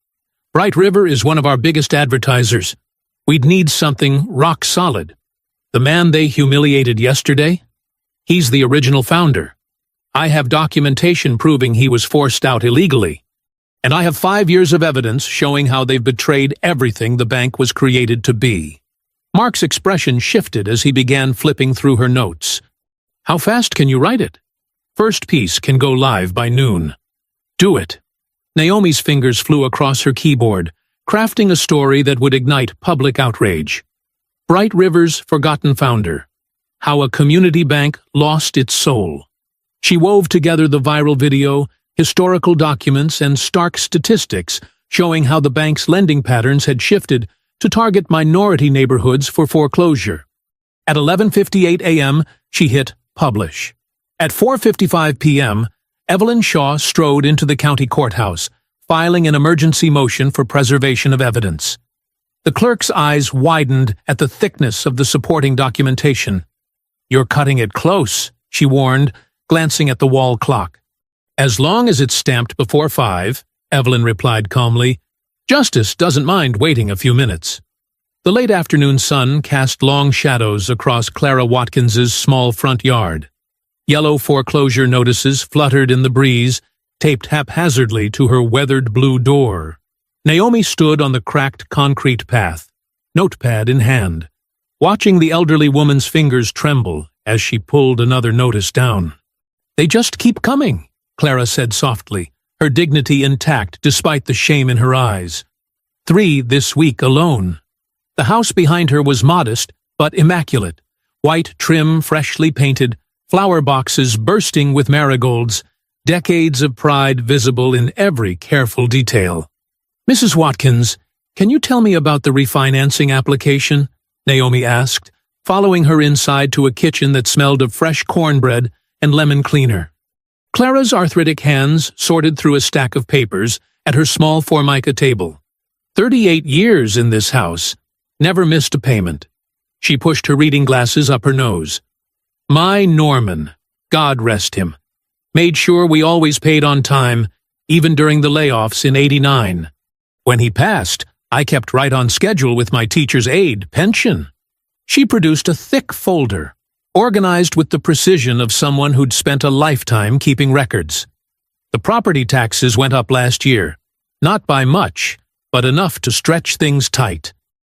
Speaker 1: Bright River is one of our biggest advertisers. We'd need something rock solid. The man they humiliated yesterday? He's the original founder. I have documentation proving he was forced out illegally. And I have 5 years of evidence showing how they've betrayed everything the bank was created to be. Mark's expression shifted as he began flipping through her notes. How fast can you write it? First piece can go live by noon. Do it. Naomi's fingers flew across her keyboard, crafting a story that would ignite public outrage. Bright River's forgotten founder. How a community bank lost its soul. She wove together the viral video, historical documents, and stark statistics showing how the bank's lending patterns had shifted to target minority neighborhoods for foreclosure. At 11:58 a.m., she hit publish. At 4:55 p.m., Evelyn Shaw strode into the county courthouse, filing an emergency motion for preservation of evidence. The clerk's eyes widened at the thickness of the supporting documentation. You're cutting it close, she warned, glancing at the wall clock. As long as it's stamped before 5, Evelyn replied calmly. Justice doesn't mind waiting a few minutes. The late afternoon sun cast long shadows across Clara Watkins's small front yard. Yellow foreclosure notices fluttered in the breeze, taped haphazardly to her weathered blue door. Naomi stood on the cracked concrete path, notepad in hand, watching the elderly woman's fingers tremble as she pulled another notice down. They just keep coming, Clara said softly, her dignity intact despite the shame in her eyes. 3 this week alone. The house behind her was modest, but immaculate. White trim freshly painted, flower boxes bursting with marigolds, decades of pride visible in every careful detail. Mrs. Watkins, can you tell me about the refinancing application? Naomi asked, following her inside to a kitchen that smelled of fresh cornbread and lemon cleaner. Clara's arthritic hands sorted through a stack of papers at her small formica table. 38 years in this house. Never missed a payment. She pushed her reading glasses up her nose. My Norman, God rest him, made sure we always paid on time, even during the layoffs in '89. When he passed, I kept right on schedule with my teacher's aide pension. She produced a thick folder, organized with the precision of someone who'd spent a lifetime keeping records. The property taxes went up last year, not by much, but enough to stretch things tight.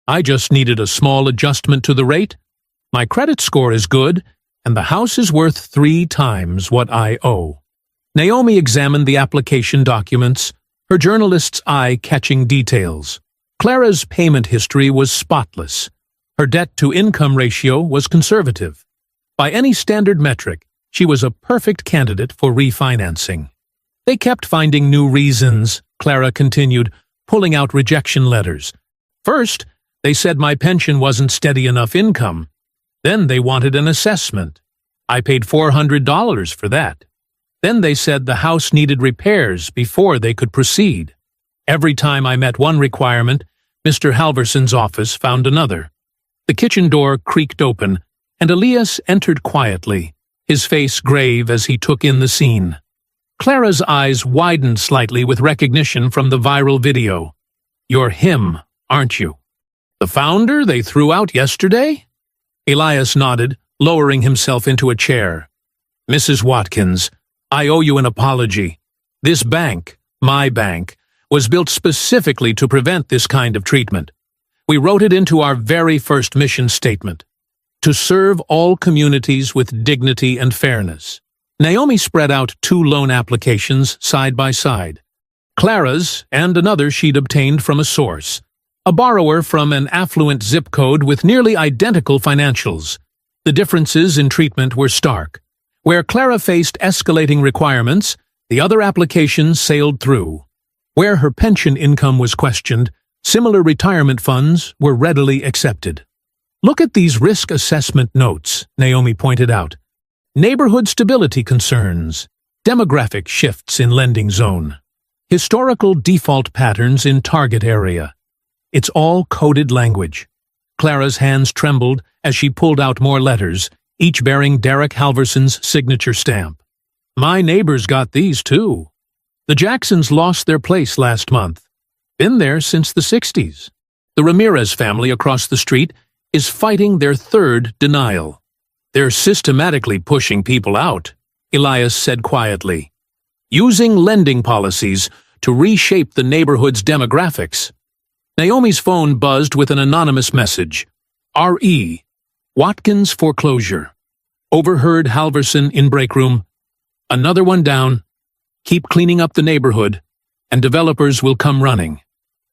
Speaker 1: I just needed a small adjustment to the rate. My credit score is good, and the house is worth 3 times what I owe. Naomi examined the application documents, her journalist's eye catching details. Clara's payment history was spotless. Her debt-to-income ratio was conservative. By any standard metric, she was a perfect candidate for refinancing. They kept finding new reasons, Clara continued, pulling out rejection letters. First, they said my pension wasn't steady enough income. Then they wanted an assessment. I paid $400 for that. Then they said the house needed repairs before they could proceed. Every time I met one requirement, Mr. Halverson's office found another. The kitchen door creaked open, and Elias entered quietly, his face grave as he took in the scene. Clara's eyes widened slightly with recognition from the viral video. You're him, aren't you? The founder they threw out yesterday? Elias nodded, lowering himself into a chair. Mrs. Watkins, I owe you an apology. This bank, my bank, was built specifically to prevent this kind of treatment. We wrote it into our very first mission statement, to serve all communities with dignity and fairness. Naomi spread out 2 loan applications side by side. Clara's and another she'd obtained from a source, a borrower from an affluent zip code with nearly identical financials. The differences in treatment were stark. Where Clara faced escalating requirements, the other applications sailed through. Where her pension income was questioned, similar retirement funds were readily accepted. Look at these risk assessment notes, Naomi pointed out. Neighborhood stability concerns, demographic shifts in lending zone, historical default patterns in target area. It's all coded language. Clara's hands trembled as she pulled out more letters, each bearing Derek Halverson's signature stamp. My neighbors got these too. The Jacksons lost their place last month. Been there since the '60s. The Ramirez family across the street is fighting their 3rd denial. They're systematically pushing people out, Elias said quietly, using lending policies to reshape the neighborhood's demographics. Naomi's phone buzzed with an anonymous message. R.E. Watkins foreclosure. Overheard Halverson in break room. Another one down. Keep cleaning up the neighborhood, and developers will come running.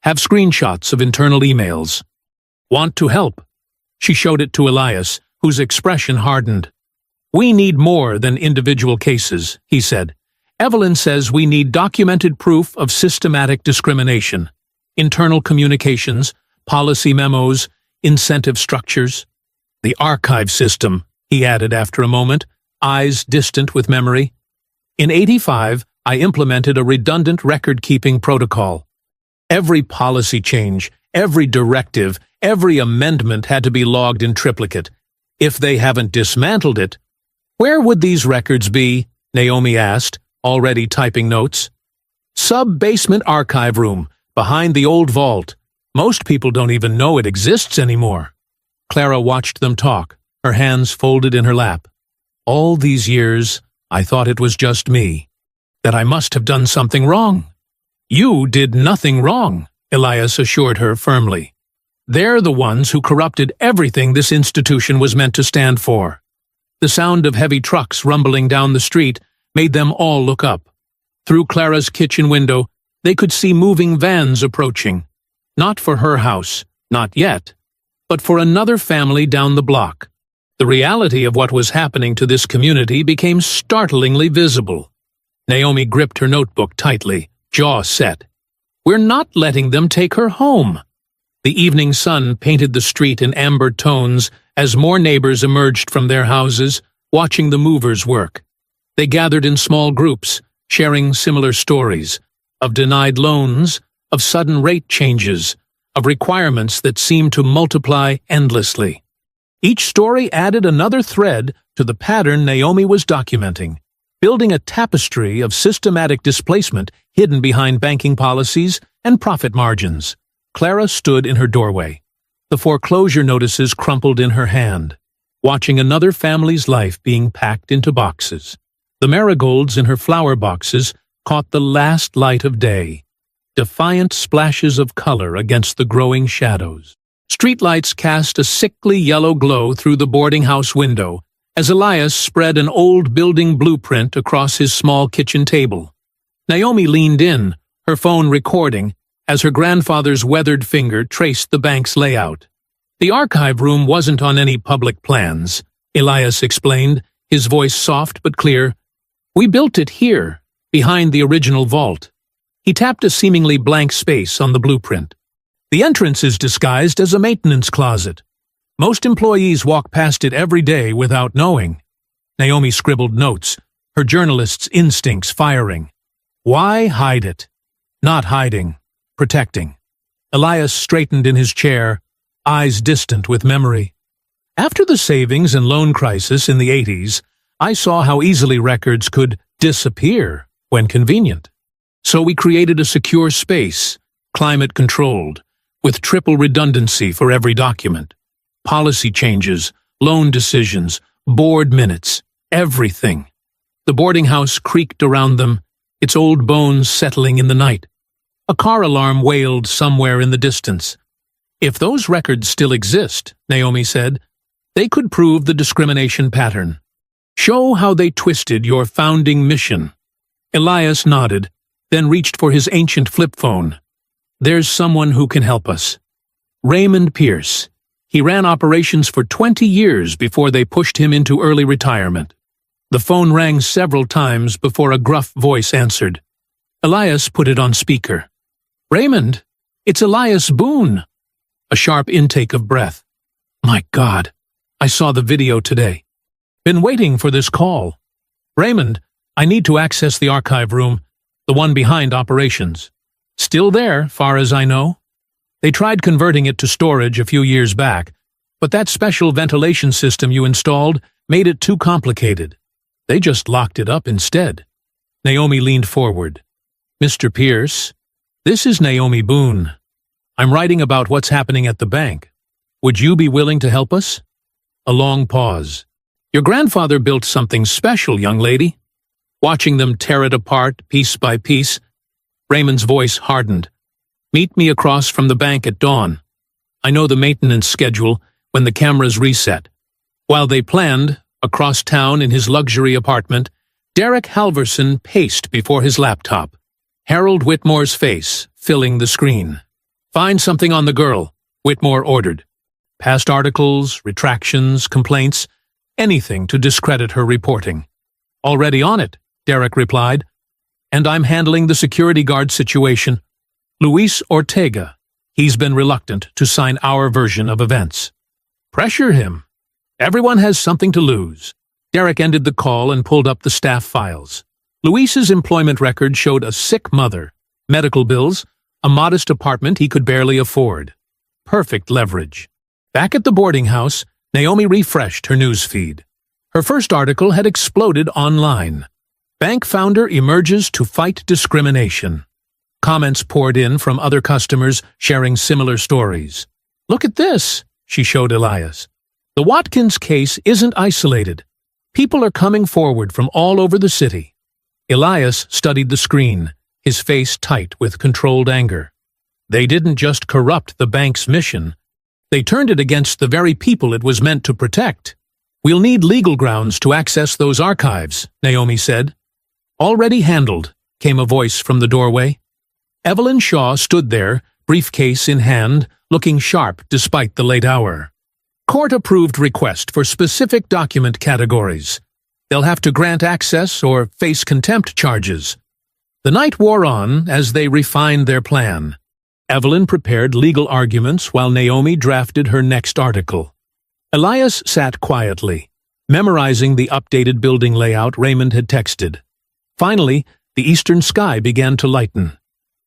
Speaker 1: Have screenshots of internal emails. Want to help? She showed it to Elias, whose expression hardened. We need more than individual cases, he said. Evelyn says we need documented proof of systematic discrimination. Internal communications, policy memos, incentive structures. The archive system, he added after a moment, eyes distant with memory. In '85, I implemented a redundant record-keeping protocol. Every policy change, every directive, every amendment had to be logged in triplicate. If they haven't dismantled it, where would these records be? Naomi asked, already typing notes. Sub-basement archive room, behind the old vault. Most people don't even know it exists anymore. Clara watched them talk, her hands folded in her lap. All these years, I thought it was just me, that I must have done something wrong. You did nothing wrong, Elias assured her firmly. They're the ones who corrupted everything this institution was meant to stand for. The sound of heavy trucks rumbling down the street made them all look up. Through Clara's kitchen window, they could see moving vans approaching. Not for her house, not yet, but for another family down the block. The reality of what was happening to this community became startlingly visible. Naomi gripped her notebook tightly, jaw set. We're not letting them take her home. The evening sun painted the street in amber tones as more neighbors emerged from their houses, watching the movers work. They gathered in small groups, sharing similar stories of denied loans, of sudden rate changes, of requirements that seemed to multiply endlessly. Each story added another thread to the pattern Naomi was documenting, building a tapestry of systematic displacement hidden behind banking policies and profit margins. Clara stood in her doorway, the foreclosure notices crumpled in her hand, watching another family's life being packed into boxes. The marigolds in her flower boxes caught the last light of day, defiant splashes of color against the growing shadows. Streetlights cast a sickly yellow glow through the boarding house window as Elias spread an old building blueprint across his small kitchen table. Naomi leaned in, her phone recording, as her grandfather's weathered finger traced the bank's layout. The archive room wasn't on any public plans, Elias explained, his voice soft but clear. We built it here, behind the original vault. He tapped a seemingly blank space on the blueprint. The entrance is disguised as a maintenance closet. Most employees walk past it every day without knowing. Naomi scribbled notes, her journalist's instincts firing. Why hide it? Not hiding, protecting. Elias straightened in his chair, eyes distant with memory. After the savings and loan crisis in the 80s, I saw how easily records could disappear when convenient. So we created a secure space, climate-controlled, with triple redundancy for every document. Policy changes, loan decisions, board minutes, everything. The boarding house creaked around them, its old bones settling in the night. A car alarm wailed somewhere in the distance. If those records still exist, Naomi said, they could prove the discrimination pattern. Show how they twisted your founding mission. Elias nodded, then reached for his ancient flip phone. There's someone who can help us. Raymond Pierce. He ran operations for 20 years before they pushed him into early retirement. The phone rang several times before a gruff voice answered. Elias put it on speaker. Raymond, it's Elias Boone. A sharp intake of breath. My God, I saw the video today. Been waiting for this call. Raymond, I need to access the archive room, the one behind operations. Still there, far as I know. They tried converting it to storage a few years back, but that special ventilation system you installed made it too complicated. They just locked it up instead. Naomi leaned forward. Mr. Pierce, this is Naomi Boone. I'm writing about what's happening at the bank. Would you be willing to help us? A long pause. Your grandfather built something special, young lady. Watching them tear it apart piece by piece, Raymond's voice hardened. Meet me across from the bank at dawn. I know the maintenance schedule when the cameras reset. While they planned, across town in his luxury apartment, Derek Halverson paced before his laptop, Harold Whitmore's face filling the screen. Find something on the girl, Whitmore ordered. Past articles, retractions, complaints, anything to discredit her reporting. Already on it, Derek replied. And I'm handling the security guard situation. Luis Ortega. He's been reluctant to sign our version of events. Pressure him. Everyone has something to lose. Derek ended the call and pulled up the staff files. Luis's employment record showed a sick mother, medical bills, a modest apartment he could barely afford. Perfect leverage. Back at the boarding house, Naomi refreshed her news feed. Her first article had exploded online. Bank founder emerges to fight discrimination. Comments poured in from other customers sharing similar stories. Look at this, she showed Elias. The Watkins case isn't isolated. People are coming forward from all over the city. Elias studied the screen, his face tight with controlled anger. They didn't just corrupt the bank's mission. They turned it against the very people it was meant to protect. We'll need legal grounds to access those archives, Naomi said. Already handled, came a voice from the doorway. Evelyn Shaw stood there, briefcase in hand, looking sharp despite the late hour. Court-approved request for specific document categories. They'll have to grant access or face contempt charges. The night wore on as they refined their plan. Evelyn prepared legal arguments while Naomi drafted her next article. Elias sat quietly, memorizing the updated building layout Raymond had texted. Finally, the eastern sky began to lighten.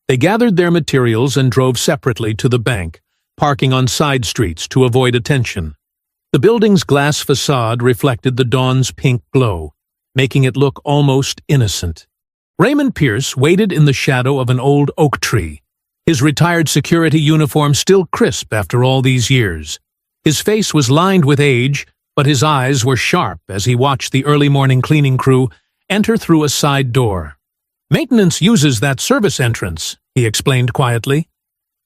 Speaker 1: They gathered their materials and drove separately to the bank, parking on side streets to avoid attention. The building's glass facade reflected the dawn's pink glow, making it look almost innocent. Raymond Pierce waited in the shadow of an old oak tree, his retired security uniform still crisp after all these years. His face was lined with age, but his eyes were sharp as he watched the early morning cleaning crew enter through a side door. "Maintenance uses that service entrance," he explained quietly.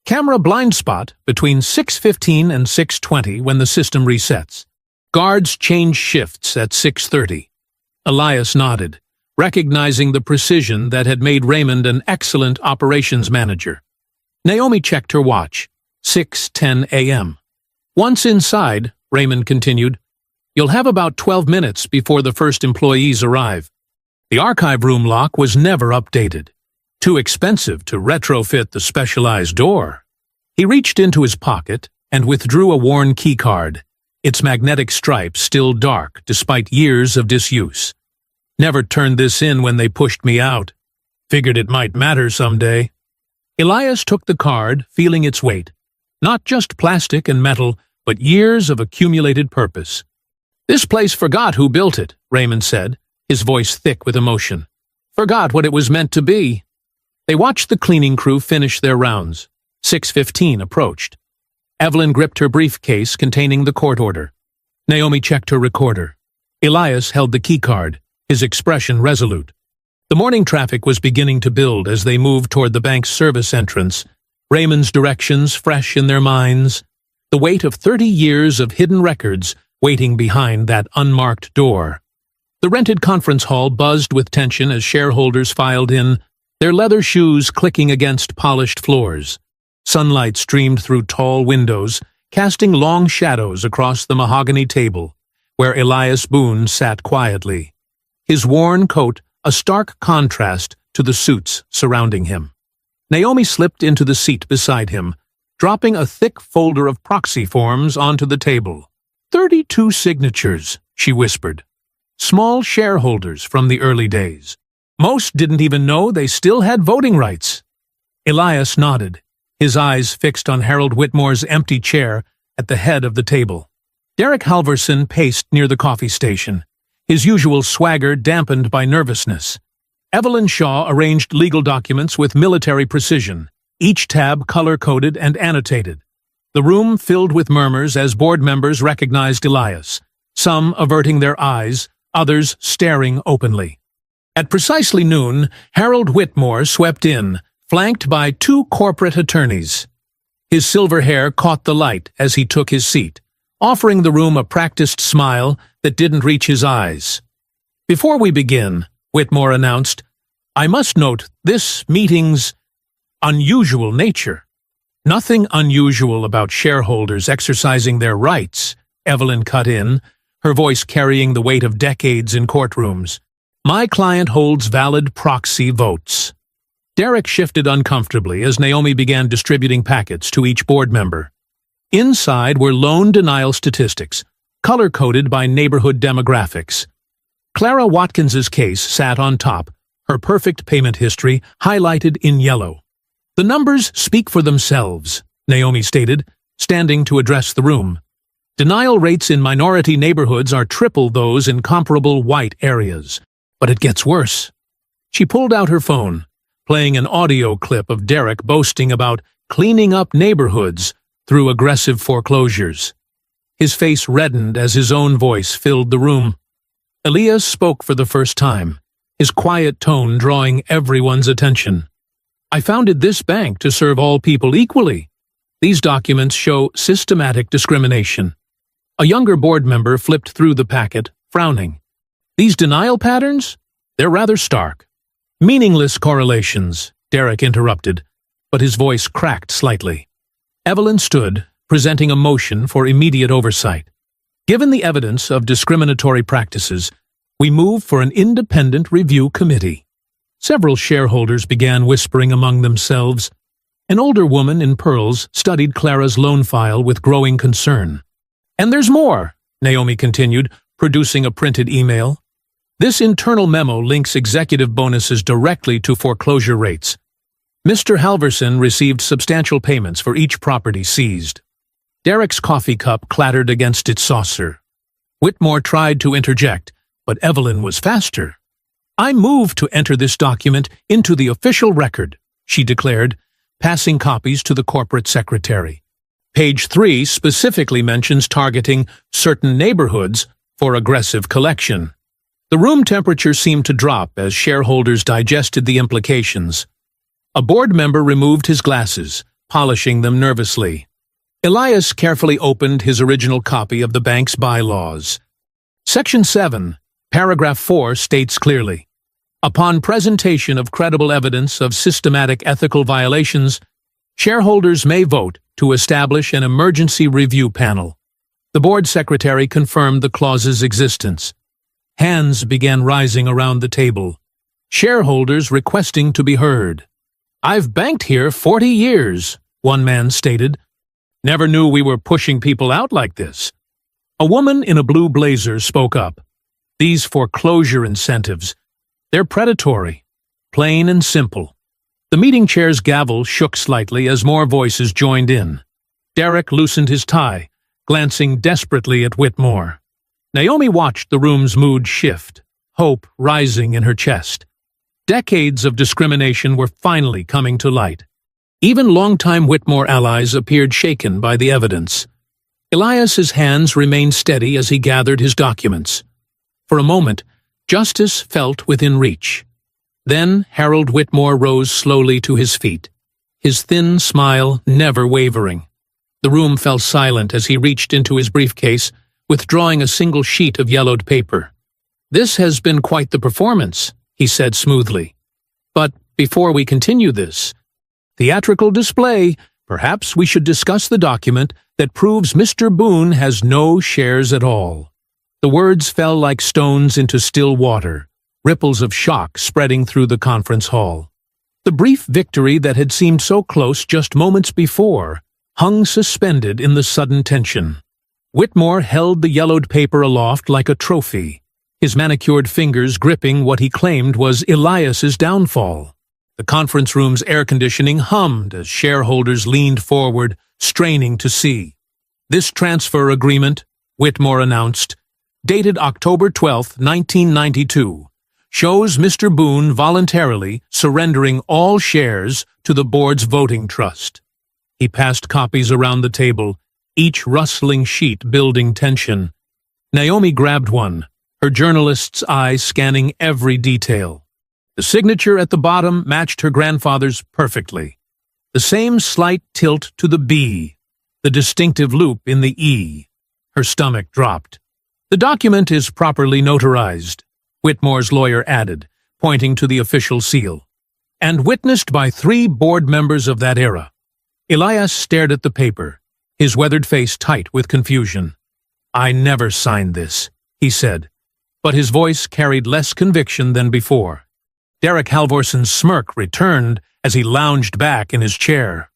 Speaker 1: "Camera blind spot between 6:15 and 6:20 when the system resets. Guards change shifts at 6:30. Elias nodded, recognizing the precision that had made Raymond an excellent operations manager. Naomi checked her watch. 6:10 a.m. "Once inside," Raymond continued, "you'll have about 12 minutes before the first employees arrive. The archive room lock was never updated. Too expensive to retrofit the specialized door." He reached into his pocket and withdrew a worn keycard, its magnetic stripe still dark despite years of disuse. "Never turned this in when they pushed me out. Figured it might matter someday." Elias took the card, feeling its weight. Not just plastic and metal, but years of accumulated purpose. "This place forgot who built it," Raymond said, his voice thick with emotion. "Forgot what it was meant to be." They watched the cleaning crew finish their rounds. 6:15 approached. Evelyn gripped her briefcase containing the court order. Naomi checked her recorder. Elias held the keycard, his expression resolute. The morning traffic was beginning to build as they moved toward the bank's service entrance, Raymond's directions fresh in their minds, the weight of 30 years of hidden records waiting behind that unmarked door. The rented conference hall buzzed with tension as shareholders filed in, their leather shoes clicking against polished floors. Sunlight streamed through tall windows, casting long shadows across the mahogany table, where Elias Boone sat quietly, his worn coat a stark contrast to the suits surrounding him. Naomi slipped into the seat beside him, dropping a thick folder of proxy forms onto the table. 32 signatures, she whispered. Small shareholders from the early days. Most didn't even know they still had voting rights. Elias nodded, his eyes fixed on Harold Whitmore's empty chair at the head of the table. Derek Halverson paced near the coffee station, his usual swagger dampened by nervousness. Evelyn Shaw arranged legal documents with military precision, each tab color-coded and annotated. The room filled with murmurs as board members recognized Elias, some averting their eyes, others staring openly. At precisely noon, Harold Whitmore swept in, flanked by 2 corporate attorneys. His silver hair caught the light as he took his seat, offering the room a practiced smile that didn't reach his eyes. "Before we begin," Whitmore announced, "I must note this meeting's unusual nature." "Nothing unusual about shareholders exercising their rights," Evelyn cut in, her voice carrying the weight of decades in courtrooms. "My client holds valid proxy votes." Derek shifted uncomfortably as Naomi began distributing packets to each board member. Inside were loan denial statistics, color-coded by neighborhood demographics. Clara Watkins's case sat on top, her perfect payment history highlighted in yellow. "The numbers speak for themselves," Naomi stated, standing to address the room. "Denial rates in minority neighborhoods are triple those in comparable white areas. But it gets worse." She pulled out her phone, playing an audio clip of Derek boasting about cleaning up neighborhoods through aggressive foreclosures. His face reddened as his own voice filled the room. Elias spoke for the first time, his quiet tone drawing everyone's attention. "I founded this bank to serve all people equally. These documents show systematic discrimination." A younger board member flipped through the packet, frowning. "These denial patterns? They're rather stark." "Meaningless correlations," Derek interrupted, but his voice cracked slightly. Evelyn stood, presenting a motion for immediate oversight. "Given the evidence of discriminatory practices, we move for an independent review committee." Several shareholders began whispering among themselves, An older woman in pearls studied Clara's loan file with growing concern. "And there's more," Naomi continued, producing a printed email. "This internal memo links executive bonuses directly to foreclosure rates. Mr. Halverson received substantial payments for each property seized." Derek's coffee cup clattered against its saucer. Whitmore tried to interject, but Evelyn was faster. "I move to enter this document into the official record," she declared, passing copies to the corporate secretary. Page 3 specifically mentions targeting certain neighborhoods for aggressive collection. The room temperature seemed to drop as shareholders digested the implications. A board member removed his glasses, polishing them nervously. Elias carefully opened his original copy of the bank's bylaws. Section 7, paragraph 4 states clearly, "Upon presentation of credible evidence of systematic ethical violations, shareholders may vote to establish an emergency review panel." The board secretary confirmed the clause's existence. Hands began rising around the table. Shareholders requesting to be heard. "I've banked here 40 years, one man stated. "Never knew we were pushing people out like this." A woman in a blue blazer spoke up. "These foreclosure incentives, they're predatory, plain and simple." The meeting chair's gavel shook slightly as more voices joined in. Derek loosened his tie, glancing desperately at Whitmore. Naomi watched the room's mood shift, hope rising in her chest. Decades of discrimination were finally coming to light. Even longtime Whitmore allies appeared shaken by the evidence. Elias's hands remained steady as he gathered his documents. For a moment, justice felt within reach. Then Harold Whitmore rose slowly to his feet, his thin smile never wavering. The room fell silent as he reached into his briefcase, withdrawing a single sheet of yellowed paper. "This has been quite the performance," he said smoothly. "But before we continue this theatrical display, perhaps we should discuss the document that proves Mr. Boone has no shares at all." The words fell like stones into still water, ripples of shock spreading through the conference hall. The brief victory that had seemed so close just moments before hung suspended in the sudden tension. Whitmore held the yellowed paper aloft like a trophy, his manicured fingers gripping what he claimed was Elias's downfall. The conference room's air conditioning hummed as shareholders leaned forward, straining to see. "This transfer agreement," Whitmore announced, "dated October 12, 1992, shows Mr. Boone voluntarily surrendering all shares to the board's voting trust." He passed copies around the table, each rustling sheet building tension. Naomi grabbed one, her journalist's eyes scanning every detail. The signature at the bottom matched her grandfather's perfectly. The same slight tilt to the B, the distinctive loop in the E. Her stomach dropped. "The document is properly notarized," Whitmore's lawyer added, pointing to the official seal, "and witnessed by 3 board members of that era." Elias stared at the paper, his weathered face tight with confusion. "I never signed this," he said, but his voice carried less conviction than before. Derek Halvorson's smirk returned as he lounged back in his chair.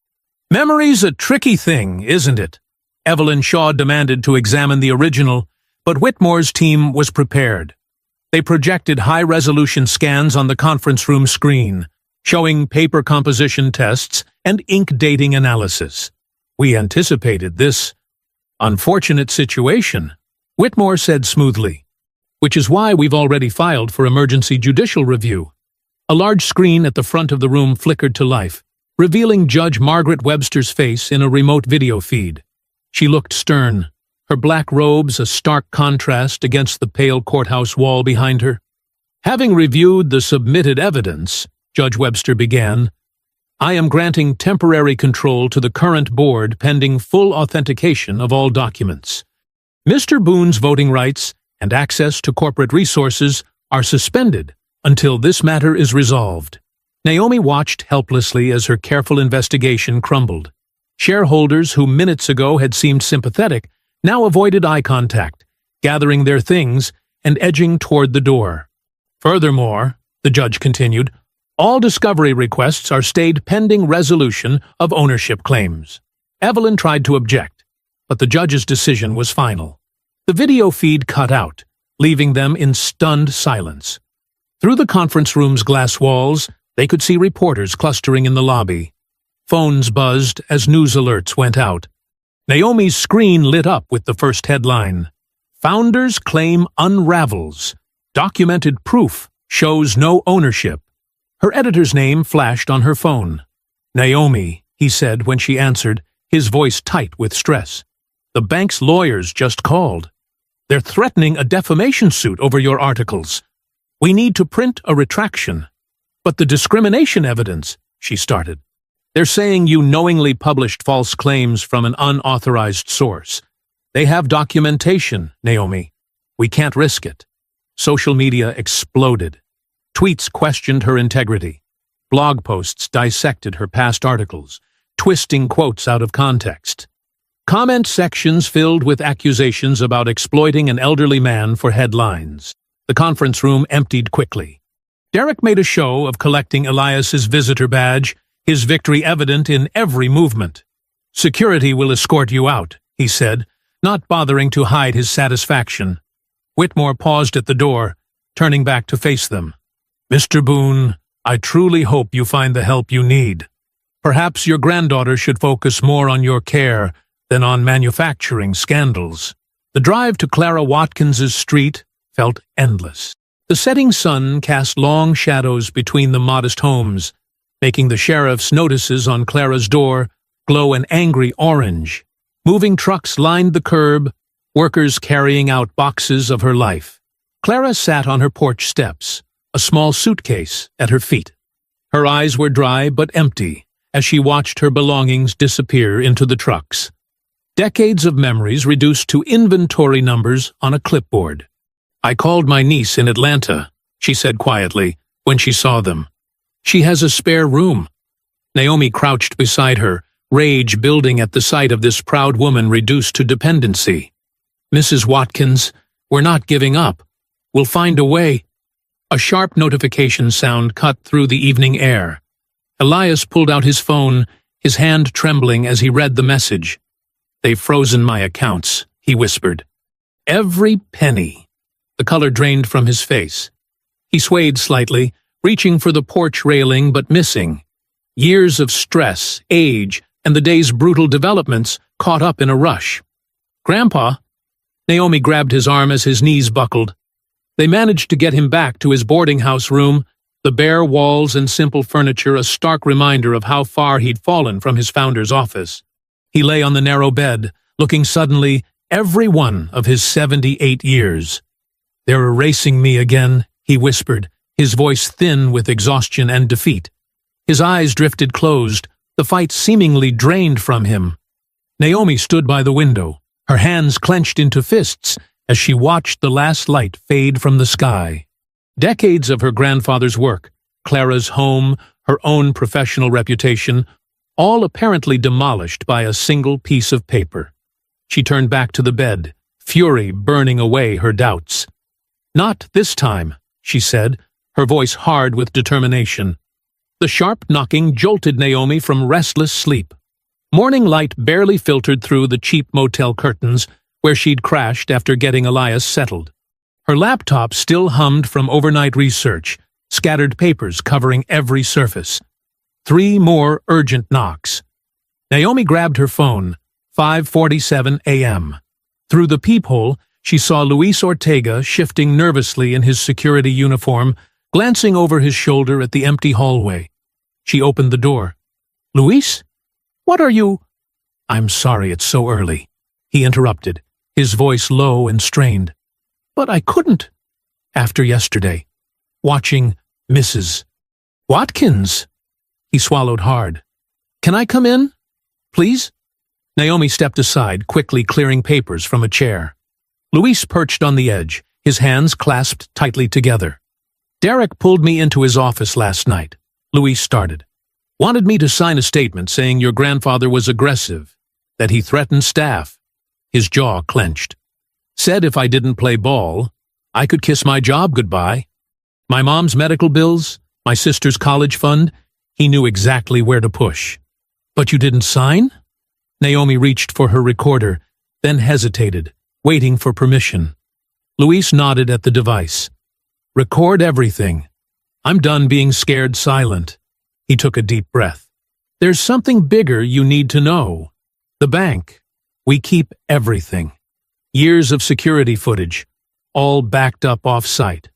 Speaker 1: "Memory's a tricky thing, isn't it?" Evelyn Shaw demanded to examine the original, but Whitmore's team was prepared. They projected high-resolution scans on the conference room screen, showing paper composition tests and ink dating analysis. "We anticipated this unfortunate situation," Whitmore said smoothly, "which is why we've already filed for emergency judicial review." A large screen at the front of the room flickered to life, revealing Judge Margaret Webster's face in a remote video feed. She looked stern, her black robes a stark contrast against the pale courthouse wall behind her. "Having reviewed the submitted evidence," Judge Webster began, "I am granting temporary control to the current board pending full authentication of all documents. Mr. Boone's voting rights and access to corporate resources are suspended until this matter is resolved." Naomi watched helplessly as her careful investigation crumbled. Shareholders who minutes ago had seemed sympathetic now avoided eye contact, gathering their things and edging toward the door. "Furthermore," the judge continued, All discovery requests are stayed pending resolution of ownership claims. Evelyn tried to object, but the judge's decision was final. The video feed cut out, leaving them in stunned silence. Through the conference room's glass walls, they could see reporters clustering in the lobby. Phones buzzed as news alerts went out. Naomi's screen lit up with the first headline. Founders claim unravels. Documented proof shows no ownership. Her editor's name flashed on her phone. Naomi, he said when she answered, his voice tight with stress. The bank's lawyers just called. They're threatening a defamation suit over your articles. We need to print a retraction. But the discrimination evidence, she started. They're saying you knowingly published false claims from an unauthorized source. They have documentation, Naomi. We can't risk it. Social media exploded. Tweets questioned her integrity. Blog posts dissected her past articles, twisting quotes out of context. Comment sections filled with accusations about exploiting an elderly man for headlines. The conference room emptied quickly. Derek made a show of collecting Elias's visitor badge, his victory evident in every movement. Security will escort you out, he said, not bothering to hide his satisfaction. Whitmore paused at the door, turning back to face them. Mr. Boone, I truly hope you find the help you need. Perhaps your granddaughter should focus more on your care than on manufacturing scandals. The drive to Clara Watkins's street felt endless. The setting sun cast long shadows between the modest homes, making the sheriff's notices on Clara's door glow an angry orange. Moving trucks lined the curb, workers carrying out boxes of her life. Clara sat on her porch steps, a small suitcase at her feet. Her eyes were dry but empty as she watched her belongings disappear into the trucks. Decades of memories reduced to inventory numbers on a clipboard. I called my niece in Atlanta, she said quietly, when she saw them. She has a spare room. Naomi crouched beside her, rage building at the sight of this proud woman reduced to dependency. Mrs. Watkins, we're not giving up. We'll find a way. A sharp notification sound cut through the evening air. Elias pulled out his phone, his hand trembling as he read the message. They've frozen my accounts, he whispered. Every penny. The color drained from his face. He swayed slightly, reaching for the porch railing but missing. Years of stress, age, and the day's brutal developments caught up in a rush. Grandpa? Naomi grabbed his arm as his knees buckled. They managed to get him back to his boarding house room, the bare walls and simple furniture a stark reminder of how far he'd fallen from his founder's office. He lay on the narrow bed, looking suddenly every one of his 78 years. They're erasing me again, he whispered, his voice thin with exhaustion and defeat. His eyes drifted closed, the fight seemingly drained from him. Naomi stood by the window, her hands clenched into fists as she watched the last light fade from the sky. Decades of her grandfather's work, Clara's home, her own professional reputation, all apparently demolished by a single piece of paper. She turned back to the bed, fury burning away her doubts. Not this time, she said, her voice hard with determination. The sharp knocking jolted Naomi from restless sleep. Morning light barely filtered through the cheap motel curtains where she'd crashed after getting Elias settled. Her laptop still hummed from overnight research, scattered papers covering every surface. 3 more urgent knocks. Naomi grabbed her phone, 5:47 a.m. Through the peephole, she saw Luis Ortega shifting nervously in his security uniform, glancing over his shoulder at the empty hallway. She opened the door. Luis? What are you? I'm sorry it's so early, he interrupted, his voice low and strained. But I couldn't. After yesterday, watching Mrs. Watkins. He swallowed hard. Can I come in? Please? Naomi stepped aside, quickly clearing papers from a chair. Luis perched on the edge, his hands clasped tightly together. Derek pulled me into his office last night, Luis started. Wanted me to sign a statement saying your grandfather was aggressive, that he threatened staff. His jaw clenched. Said if I didn't play ball, I could kiss my job goodbye. My mom's medical bills, My sister's college fund? He knew exactly where to push. But you didn't sign? Naomi reached for her recorder, then hesitated, waiting for permission. Luis nodded at the device. Record everything. I'm done being scared silent. He took a deep breath. There's something bigger you need to know. The bank. We keep everything. Years of security footage, all backed up off-site.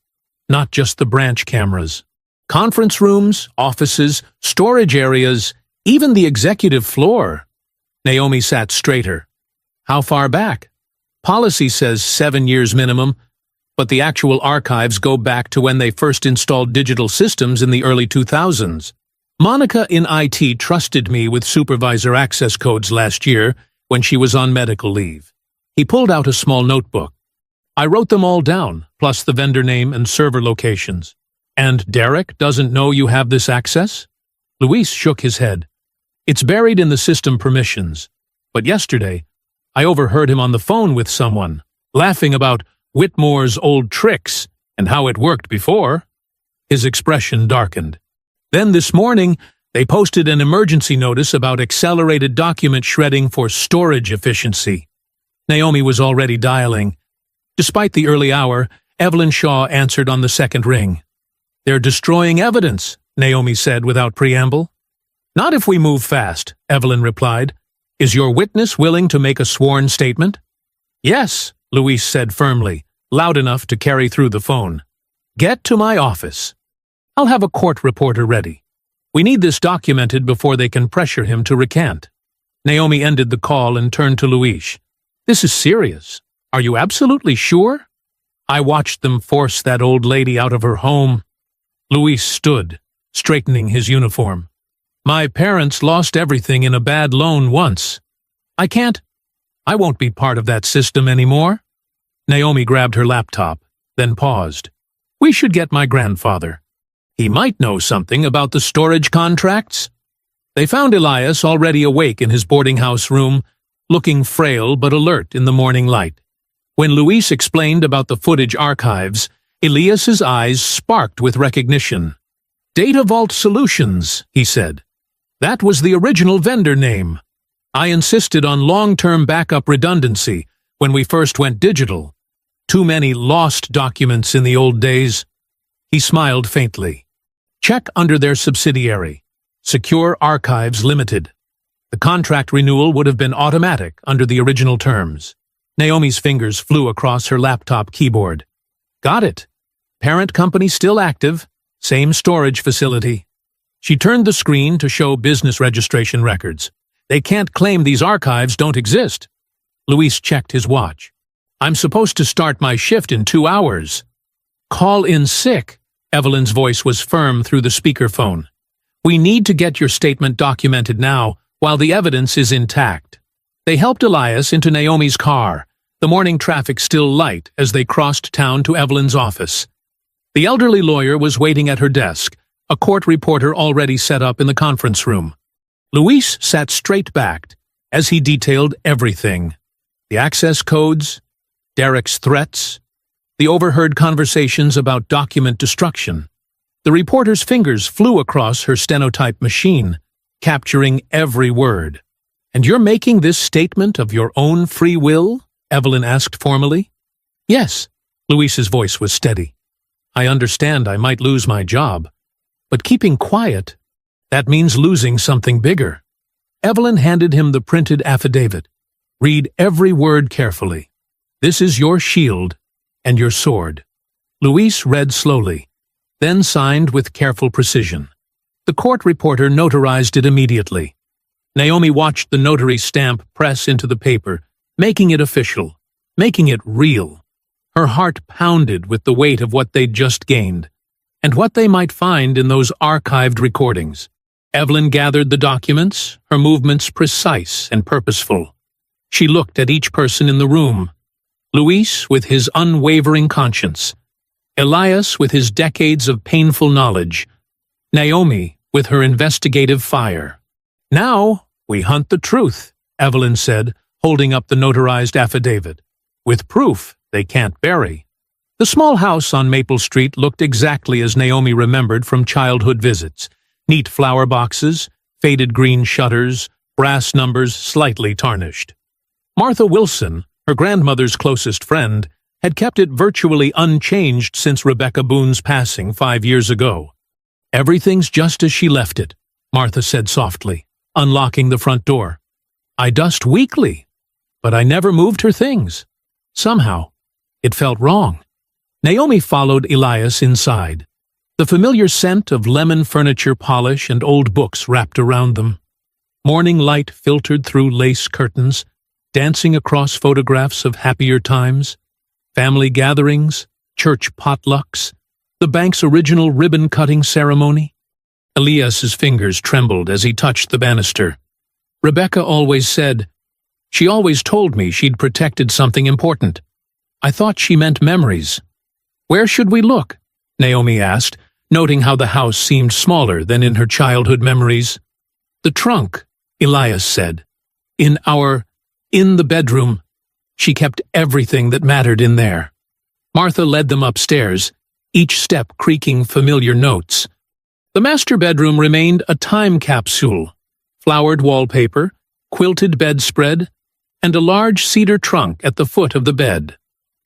Speaker 1: Not just the branch cameras. Conference rooms, offices, storage areas, even the executive floor. Naomi sat straighter. How far back? Policy says 7 years minimum, but the actual archives go back to when they first installed digital systems in the early 2000s. Monica in IT trusted me with supervisor access codes last year when she was on medical leave. He pulled out a small notebook. I wrote them all down, plus the vendor name and server locations. And Derek doesn't know you have this access? Luis shook his head. It's buried in the system permissions. But yesterday, I overheard him on the phone with someone, laughing about Whitmore's old tricks and how it worked before. His expression darkened. Then this morning, they posted an emergency notice about accelerated document shredding for storage efficiency. Naomi was already dialing. Despite the early hour, Evelyn Shaw answered on the second ring. They're destroying evidence, Naomi said without preamble. Not if we move fast, Evelyn replied. Is your witness willing to make a sworn statement? Yes, Luis said firmly, loud enough to carry through the phone. Get to my office. I'll have a court reporter ready. We need this documented before they can pressure him to recant. Naomi ended the call and turned to Luis. This is serious. Are you absolutely sure? I watched them force that old lady out of her home. Luis stood, straightening his uniform. My parents lost everything in a bad loan once. I won't be part of that system anymore. Naomi grabbed her laptop, then paused. We should get my grandfather. He might know something about the storage contracts. They found Elias already awake in his boarding house room, looking frail but alert in the morning light. When Luis explained about the footage archives, Elias's eyes sparked with recognition. Data Vault Solutions, he said. That was the original vendor name. I insisted on long-term backup redundancy when we first went digital. Too many lost documents in the old days. He smiled faintly. Check under their subsidiary, Secure Archives Limited. The contract renewal would have been automatic under the original terms. Naomi's fingers flew across her laptop keyboard. Got it. Parent company still active, same storage facility. She turned the screen to show business registration records. They can't claim these archives don't exist. Luis checked his watch. I'm supposed to start my shift in 2 hours. Call in sick. Evelyn's voice was firm through the speakerphone. We need to get your statement documented now, while the evidence is intact. They helped Elias into Naomi's car, the morning traffic still light as they crossed town to Evelyn's office. The elderly lawyer was waiting at her desk, a court reporter already set up in the conference room. Luis sat straight-backed as he detailed everything. The access codes, Derek's threats, the overheard conversations about document destruction. The reporter's fingers flew across her stenotype machine, capturing every word. And you're making this statement of your own free will? Evelyn asked formally. Yes, Luis's voice was steady. I understand I might lose my job, but keeping quiet, that means losing something bigger. Evelyn handed him the printed affidavit. Read every word carefully. This is your shield and your sword. Luis read slowly, then signed with careful precision. The court reporter notarized it immediately. Naomi watched the notary stamp press into the paper, making it official, making it real. Her heart pounded with the weight of what they'd just gained, and what they might find in those archived recordings. Evelyn gathered the documents, her movements precise and purposeful. She looked at each person in the room. Luis with his unwavering conscience, Elias with his decades of painful knowledge, Naomi with her investigative fire. Now we hunt the truth, Evelyn said, holding up the notarized affidavit. With proof they can't bury. The small house on Maple Street looked exactly as Naomi remembered from childhood visits. Neat flower boxes, faded green shutters, brass numbers slightly tarnished. Martha Wilson, her grandmother's closest friend, had kept it virtually unchanged since Rebecca Boone's passing 5 years ago. "Everything's just as she left it," Martha said softly, unlocking the front door. "I dust weekly, but I never moved her things. Somehow, it felt wrong." Naomi followed Elias inside. The familiar scent of lemon furniture polish and old books wrapped around them. Morning light filtered through lace curtains, dancing across photographs of happier times, family gatherings, church potlucks, the bank's original ribbon-cutting ceremony. Elias's fingers trembled as he touched the banister. "Rebecca always said, she always told me she'd protected something important. I thought she meant memories." "Where should we look?" Naomi asked, noting how the house seemed smaller than in her childhood memories. "The trunk," Elias said. In the bedroom. She kept everything that mattered in there." Martha led them upstairs, each step creaking familiar notes. The master bedroom remained a time capsule. Flowered wallpaper, quilted bedspread, and a large cedar trunk at the foot of the bed.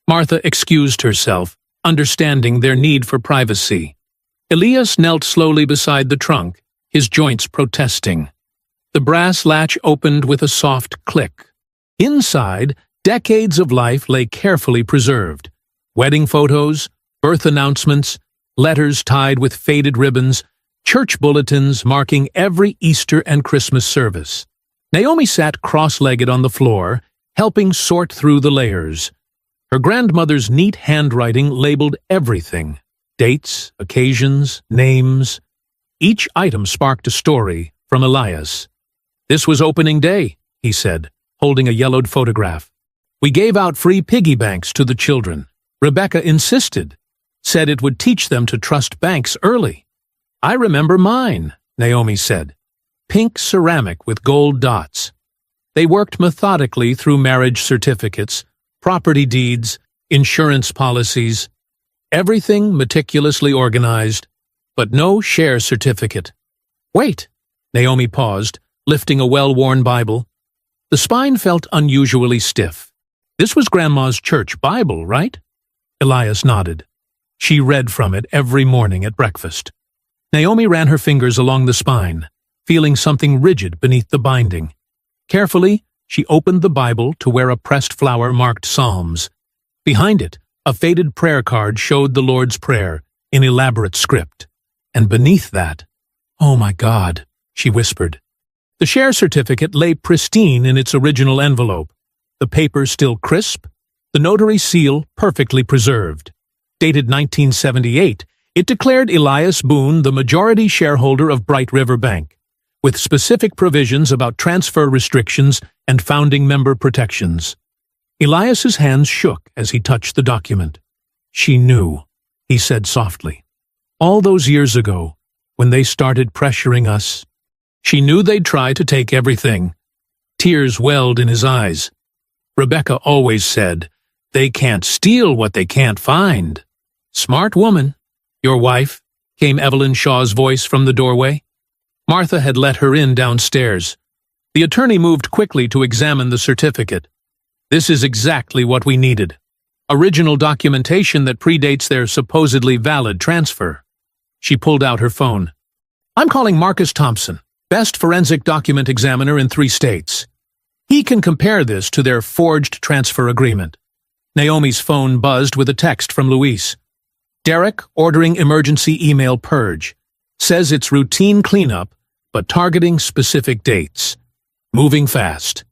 Speaker 1: Martha excused herself, understanding their need for privacy. Elias knelt slowly beside the trunk, his joints protesting. The brass latch opened with a soft click. Inside, decades of life lay carefully preserved. Wedding photos, birth announcements, letters tied with faded ribbons, church bulletins marking every Easter and Christmas service. Naomi sat cross-legged on the floor, helping sort through the layers. Her grandmother's neat handwriting labeled everything: dates, occasions, names. Each item sparked a story from Elias. "This was opening day," he said, holding a yellowed photograph. "We gave out free piggy banks to the children. Rebecca insisted, said it would teach them to trust banks early." "I remember mine," Naomi said. "Pink ceramic with gold dots." They worked methodically through marriage certificates, property deeds, insurance policies, everything meticulously organized, but no share certificate. "Wait," Naomi paused, lifting a well-worn Bible. The spine felt unusually stiff. "This was Grandma's church Bible, right?" Elias nodded. She read from it every morning at breakfast. Naomi ran her fingers along the spine, feeling something rigid beneath the binding. Carefully, she opened the Bible to where a pressed flower marked Psalms. Behind it, a faded prayer card showed the Lord's Prayer in elaborate script. And beneath that, "Oh my God," she whispered. The share certificate lay pristine in its original envelope, the paper still crisp, the notary seal perfectly preserved. Dated 1978, it declared Elias Boone the majority shareholder of Bright River Bank, with specific provisions about transfer restrictions and founding member protections. Elias's hands shook as he touched the document. "She knew," he said softly. "All those years ago, when they started pressuring us, she knew they'd try to take everything." Tears welled in his eyes. "Rebecca always said, they can't steal what they can't find." "Smart woman." "Your wife?" came Evelyn Shaw's voice from the doorway. Martha had let her in downstairs. The attorney moved quickly to examine the certificate. "This is exactly what we needed. Original documentation that predates their supposedly valid transfer." She pulled out her phone. "I'm calling Marcus Thompson, best forensic document examiner in 3 states. He can compare this to their forged transfer agreement." Naomi's phone buzzed with a text from Luis. "Derek ordering emergency email purge. Says it's routine cleanup, but targeting specific dates. Moving fast."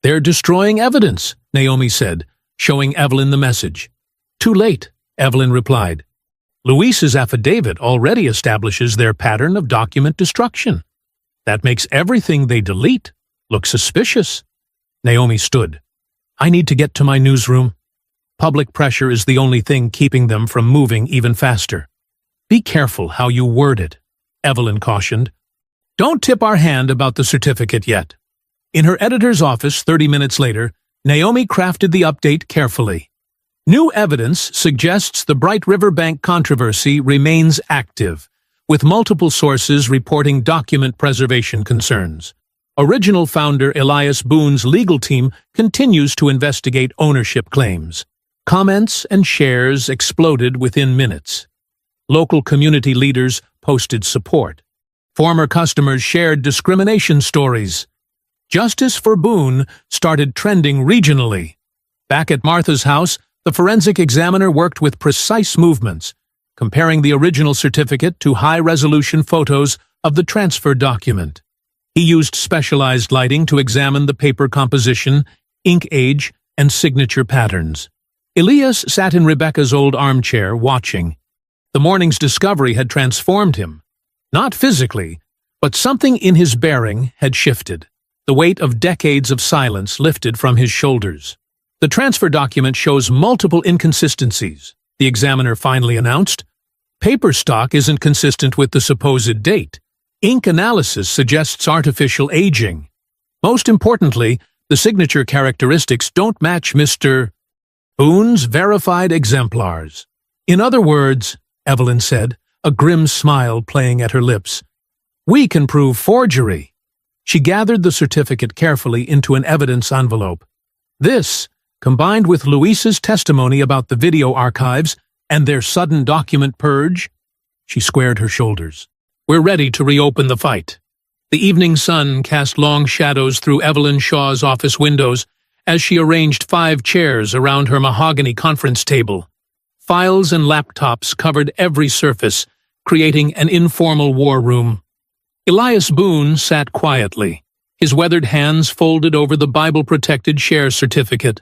Speaker 1: "They're destroying evidence," Naomi said, showing Evelyn the message. "Too late," Evelyn replied. "Luis's affidavit already establishes their pattern of document destruction. That makes everything they delete look suspicious." Naomi stood. "I need to get to my newsroom. Public pressure is the only thing keeping them from moving even faster." "Be careful how you word it," Evelyn cautioned. "Don't tip our hand about the certificate yet." In her editor's office 30 minutes later, Naomi crafted the update carefully. New evidence suggests the Bright River Bank controversy remains active, with multiple sources reporting document preservation concerns. Original founder Elias Boone's legal team continues to investigate ownership claims. Comments and shares exploded within minutes. Local community leaders posted support. Former customers shared discrimination stories. Justice for Boone started trending regionally. Back at Martha's house, the forensic examiner worked with precise movements, comparing the original certificate to high-resolution photos of the transfer document. He used specialized lighting to examine the paper composition, ink age, and signature patterns. Elias sat in Rebecca's old armchair, watching. The morning's discovery had transformed him. Not physically, but something in his bearing had shifted. The weight of decades of silence lifted from his shoulders. The transfer document shows multiple inconsistencies, the examiner finally announced. Paper stock isn't consistent with the supposed date. Ink analysis suggests artificial aging. Most importantly, the signature characteristics don't match Mr. Boone's verified exemplars. In other words, Evelyn said, a grim smile playing at her lips, we can prove forgery. She gathered the certificate carefully into an evidence envelope. This, combined with Luis's testimony about the video archives and their sudden document purge, she squared her shoulders. We're ready to reopen the fight. The evening sun cast long shadows through Evelyn Shaw's office windows as she arranged 5 chairs around her mahogany conference table. Files and laptops covered every surface, creating an informal war room. Elias Boone sat quietly, his weathered hands folded over the Bible-protected share certificate.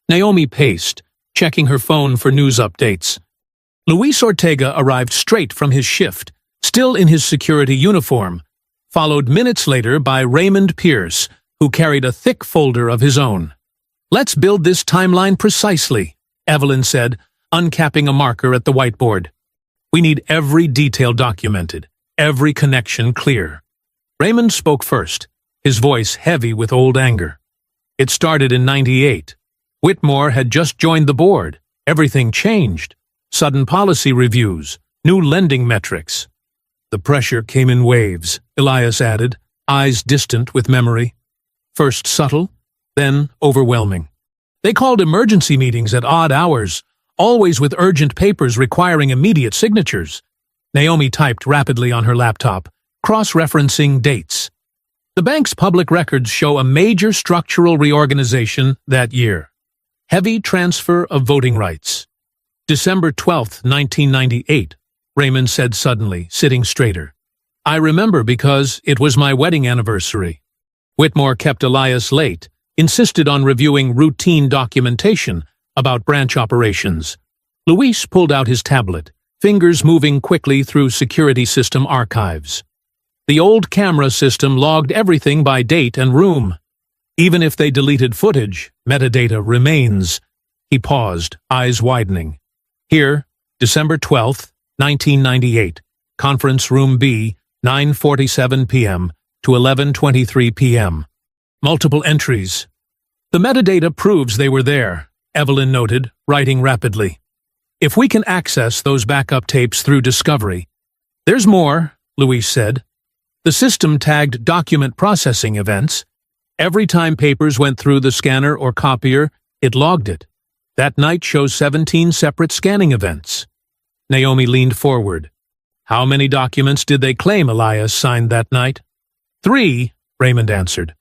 Speaker 1: Naomi paced, checking her phone for news updates. Luis Ortega arrived straight from his shift, still in his security uniform, followed minutes later by Raymond Pierce, who carried a thick folder of his own. Let's build this timeline precisely, Evelyn said, uncapping a marker at the whiteboard. We need every detail documented, every connection clear. Raymond spoke first, his voice heavy with old anger. It started in '98. Whitmore had just joined the board. Everything changed. Sudden policy reviews, new lending metrics. The pressure came in waves, Elias added, eyes distant with memory. First subtle, then overwhelming. They called emergency meetings at odd hours, always with urgent papers requiring immediate signatures. Naomi typed rapidly on her laptop, cross-referencing dates. The bank's public records show a major structural reorganization that year. Heavy transfer of voting rights. December 12, 1998, Raymond said suddenly, sitting straighter. I remember because it was my wedding anniversary. Whitmore kept Elias late, insisted on reviewing routine documentation about branch operations. Luis pulled out his tablet, fingers moving quickly through security system archives. The old camera system logged everything by date and room. Even if they deleted footage, metadata remains. He paused, eyes widening. Here, December 12, 1998, Conference Room B, 9:47 p.m. to 11:23 p.m. Multiple entries. The metadata proves they were there, Evelyn noted, writing rapidly. If we can access those backup tapes through Discovery. There's more, Luis said. The system tagged document processing events. Every time papers went through the scanner or copier, it logged it. That night shows 17 separate scanning events. Naomi leaned forward. How many documents did they claim Elias signed that night? 3, Raymond answered.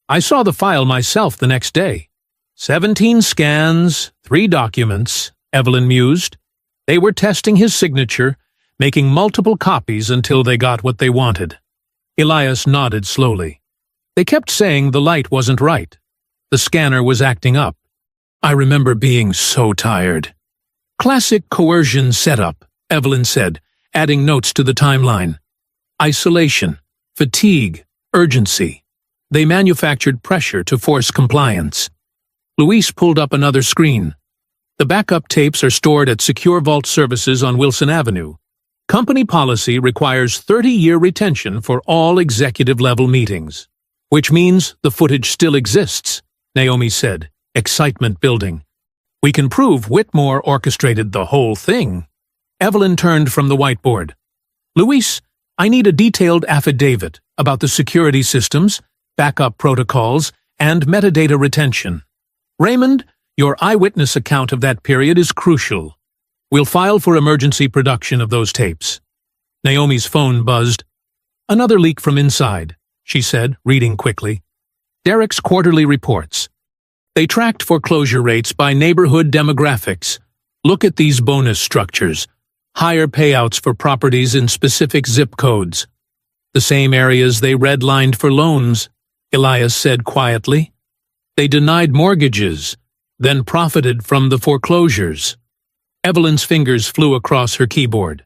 Speaker 1: I saw the file myself the next day. 17 scans, 3 documents, Evelyn mused. They were testing his signature, making multiple copies until they got what they wanted. Elias nodded slowly. They kept saying the light wasn't right. The scanner was acting up. I remember being so tired. Classic coercion setup, Evelyn said, adding notes to the timeline. Isolation, fatigue, urgency. They manufactured pressure to force compliance. Luis pulled up another screen. The backup tapes are stored at Secure Vault Services on Wilson Avenue. Company policy requires 30-year retention for all executive-level meetings. Which means the footage still exists, Naomi said, excitement building. We can prove Whitmore orchestrated the whole thing. Evelyn turned from the whiteboard. Luis, I need a detailed affidavit about the security systems, backup protocols, and metadata retention. Raymond, your eyewitness account of that period is crucial. We'll file for emergency production of those tapes. Naomi's phone buzzed. Another leak from inside, she said, reading quickly. Derek's quarterly reports. They tracked foreclosure rates by neighborhood demographics. Look at these bonus structures. Higher payouts for properties in specific zip codes. The same areas they redlined for loans, Elias said quietly. They denied mortgages, then profited from the foreclosures. Evelyn's fingers flew across her keyboard.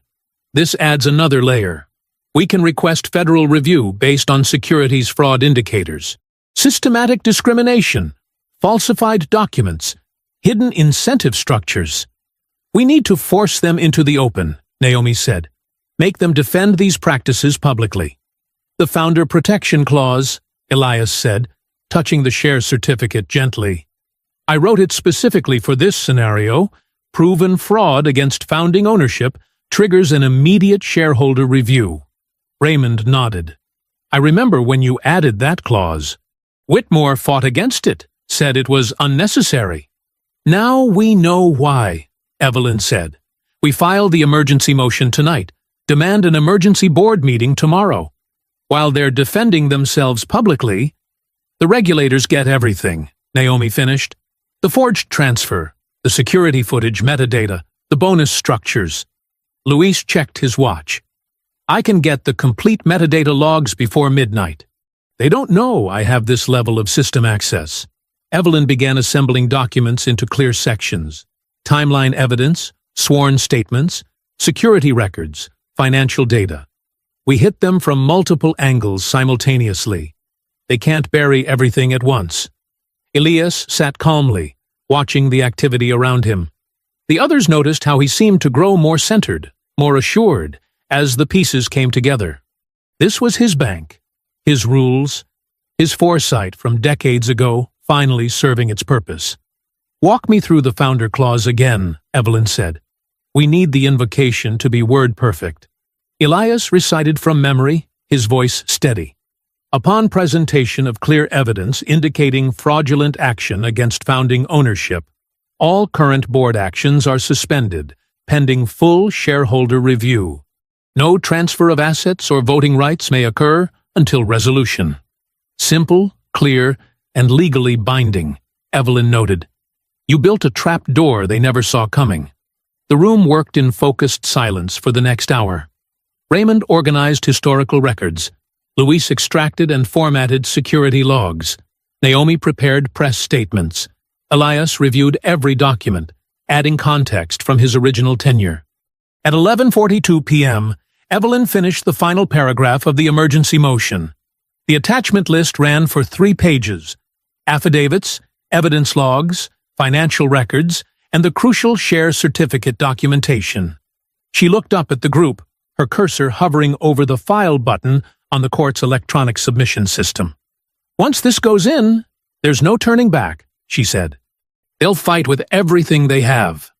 Speaker 1: This adds another layer. We can request federal review based on securities fraud indicators. Systematic discrimination, falsified documents, hidden incentive structures. We need to force them into the open, Naomi said. Make them defend these practices publicly. The Founder Protection Clause, Elias said, touching the share certificate gently. I wrote it specifically for this scenario. Proven fraud against founding ownership triggers an immediate shareholder review. Raymond nodded. I remember when you added that clause. Whitmore fought against it, said it was unnecessary. Now we know why, Evelyn said. We file the emergency motion tonight, demand an emergency board meeting tomorrow. While they're defending themselves publicly, the regulators get everything, Naomi finished. The forged transfer, the security footage metadata, the bonus structures. Luis checked his watch. I can get the complete metadata logs before midnight. They don't know I have this level of system access. Evelyn began assembling documents into clear sections. Timeline evidence, sworn statements, security records, financial data. We hit them from multiple angles simultaneously. They can't bury everything at once. Elias sat calmly, watching the activity around him. The others noticed how he seemed to grow more centered, more assured, as the pieces came together. This was his bank, his rules, his foresight from decades ago finally serving its purpose. Walk me through the Founder Clause again, Evelyn said. We need the invocation to be word perfect. Elias recited from memory, his voice steady. Upon presentation of clear evidence indicating fraudulent action against founding ownership, all current board actions are suspended, pending full shareholder review. No transfer of assets or voting rights may occur until resolution. Simple, clear, and legally binding, Evelyn noted. You built a trap door they never saw coming. The room worked in focused silence for the next hour. Raymond organized historical records. Luis extracted and formatted security logs. Naomi prepared press statements. Elias reviewed every document, adding context from his original tenure. At 11:42 p.m., Evelyn finished the final paragraph of the emergency motion. The attachment list ran for 3 pages. Affidavits, evidence logs, financial records, and the crucial share certificate documentation. She looked up at the group, her cursor hovering over the File button on the court's electronic submission system. Once this goes in, there's no turning back, she said. They'll fight with everything they have.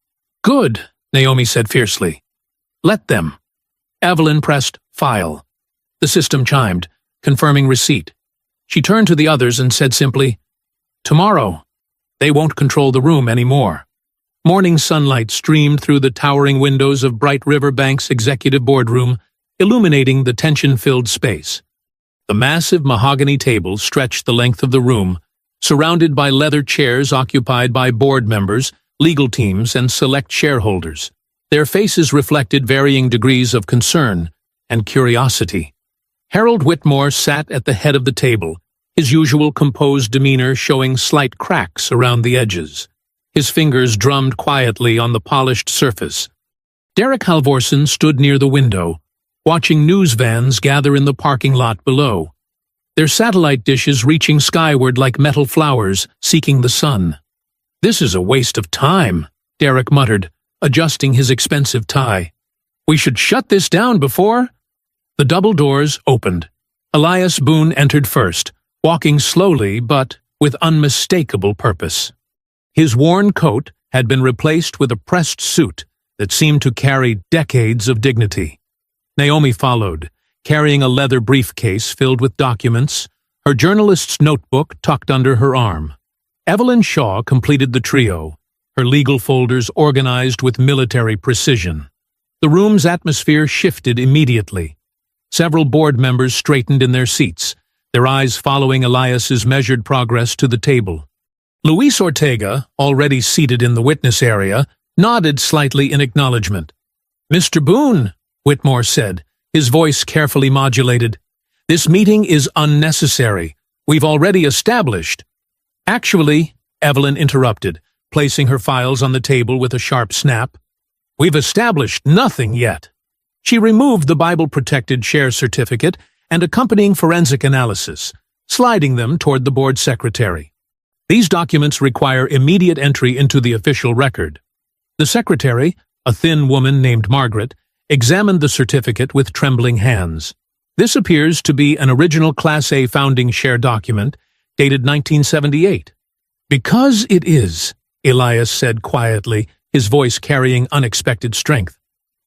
Speaker 1: Good, Naomi said fiercely. Let them. Evelyn pressed File. The system chimed, confirming receipt. She turned to the others and said simply, Tomorrow, they won't control the room anymore. Morning sunlight streamed through the towering windows of Bright River Bank's executive boardroom, illuminating the tension-filled space. The massive mahogany table stretched the length of the room, surrounded by leather chairs occupied by board members, legal teams, and select shareholders. Their faces reflected varying degrees of concern and curiosity. Harold Whitmore sat at the head of the table, his usual composed demeanor showing slight cracks around the edges. His fingers drummed quietly on the polished surface. Derek Halvorsen stood near the window, watching news vans gather in the parking lot below, their satellite dishes reaching skyward like metal flowers seeking the sun. This is a waste of time, Derek muttered, adjusting his expensive tie. We should shut this down before... The double doors opened. Elias Boone entered first, walking slowly but with unmistakable purpose. His worn coat, had been replaced with a pressed suit that seemed to carry decades of dignity. Naomi followed, carrying a leather briefcase filled with documents, her journalist's notebook tucked under her arm. Evelyn Shaw completed the trio, her legal folders organized with military precision. The room's atmosphere shifted immediately. Several board members straightened in their seats, their eyes following Elias's measured progress to the table. Luis Ortega, already seated in the witness area, nodded slightly in acknowledgement. "Mr. Boone," Whitmore said, his voice carefully modulated, "this meeting is unnecessary. We've already established—" "Actually," Evelyn interrupted, placing her files on the table with a sharp snap, "we've established nothing yet." She removed the Bible-protected share certificate and accompanying forensic analysis, sliding them toward the board secretary. "These documents require immediate entry into the official record." The secretary, a thin woman named Margaret, examined the certificate with trembling hands. "This appears to be an original Class A founding share document, dated 1978. "Because it is," Elias said quietly, his voice carrying unexpected strength.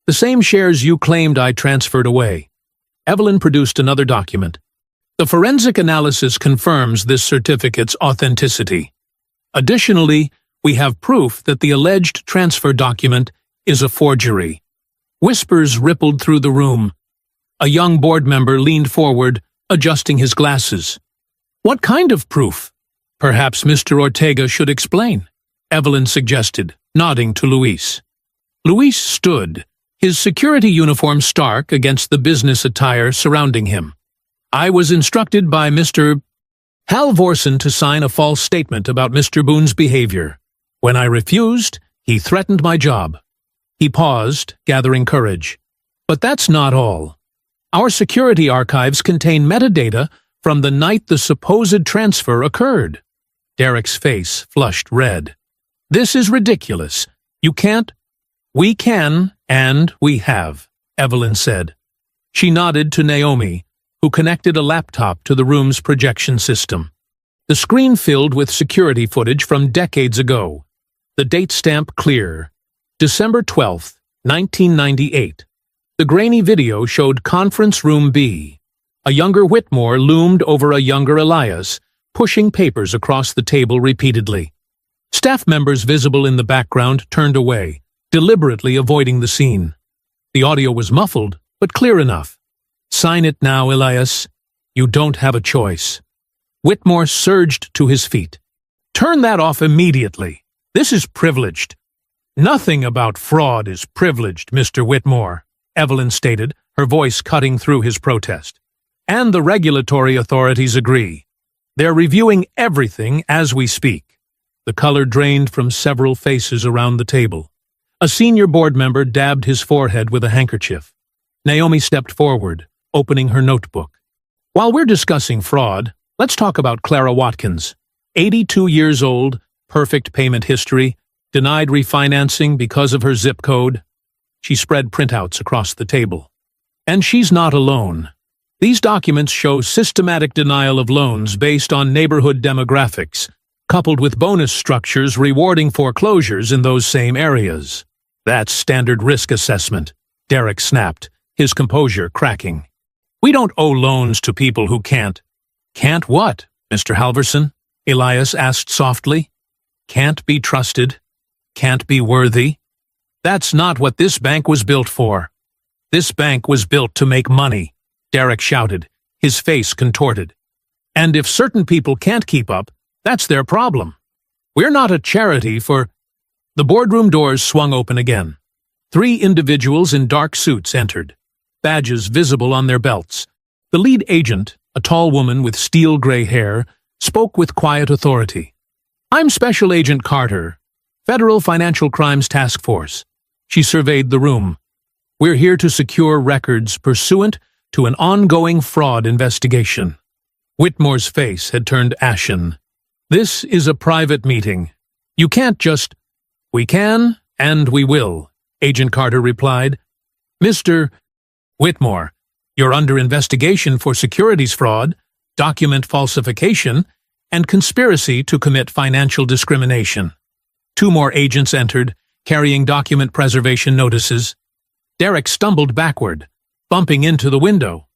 Speaker 1: "The same shares you claimed I transferred away." Evelyn produced another document. "The forensic analysis confirms this certificate's authenticity. Additionally, we have proof that the alleged transfer document is a forgery." Whispers rippled through the room. A young board member leaned forward, adjusting his glasses. "What kind of proof?" "Perhaps Mr. Ortega should explain," Evelyn suggested, nodding to Luis. Luis stood, his security uniform stark against the business attire surrounding him. "I was instructed by Mr. Halvorsen to sign a false statement about Mr. Boone's behavior. When I refused, he threatened my job." He paused, gathering courage. "But that's not all. Our security archives contain metadata from the night the supposed transfer occurred." Derek's face flushed red. "This is ridiculous. You can't—" "We can, and we have," Evelyn said. She nodded to Naomi, who connected a laptop to the room's projection system. The screen filled with security footage from decades ago. The date stamp clear. December 12, 1998. The grainy video showed Conference Room B. A younger Whitmore loomed over a younger Elias, pushing papers across the table repeatedly. Staff members visible in the background turned away, deliberately avoiding the scene. The audio was muffled, but clear enough. "Sign it now, Elias. You don't have a choice." Whitmore surged to his feet. "Turn that off immediately. This is privileged." "Nothing about fraud is privileged, Mr. Whitmore," Evelyn stated, her voice cutting through his protest. "And the regulatory authorities agree. They're reviewing everything as we speak." The color drained from several faces around the table. A senior board member dabbed his forehead with a handkerchief. Naomi stepped forward, opening her notebook. "While we're discussing fraud, let's talk about Clara Watkins. 82 years old, perfect payment history, denied refinancing because of her zip code." She spread printouts across the table. "And she's not alone. These documents show systematic denial of loans based on neighborhood demographics, coupled with bonus structures rewarding foreclosures in those same areas." "That's standard risk assessment," Derek snapped, his composure cracking. "We don't owe loans to people who can't—" "Can't what, Mr. Halvorsen?" Elias asked softly. "Can't be trusted. Can't be worthy. That's not what this bank was built for." "This bank was built to make money," Derek shouted, his face contorted. "And if certain people can't keep up, that's their problem. We're not a charity for—" The boardroom doors swung open again. 3 individuals in dark suits entered, badges visible on their belts. The lead agent, a tall woman with steel-gray hair, spoke with quiet authority. "I'm Special Agent Carter, Federal Financial Crimes Task Force." She surveyed the room. "We're here to secure records pursuant to an ongoing fraud investigation." Whitmore's face had turned ashen. "This is a private meeting. You can't just—" "We can, and we will," Agent Carter replied. "Mr. Whitmore, you're under investigation for securities fraud, document falsification, and conspiracy to commit financial discrimination." 2 more agents entered, carrying document preservation notices. Derek stumbled backward, bumping into the window.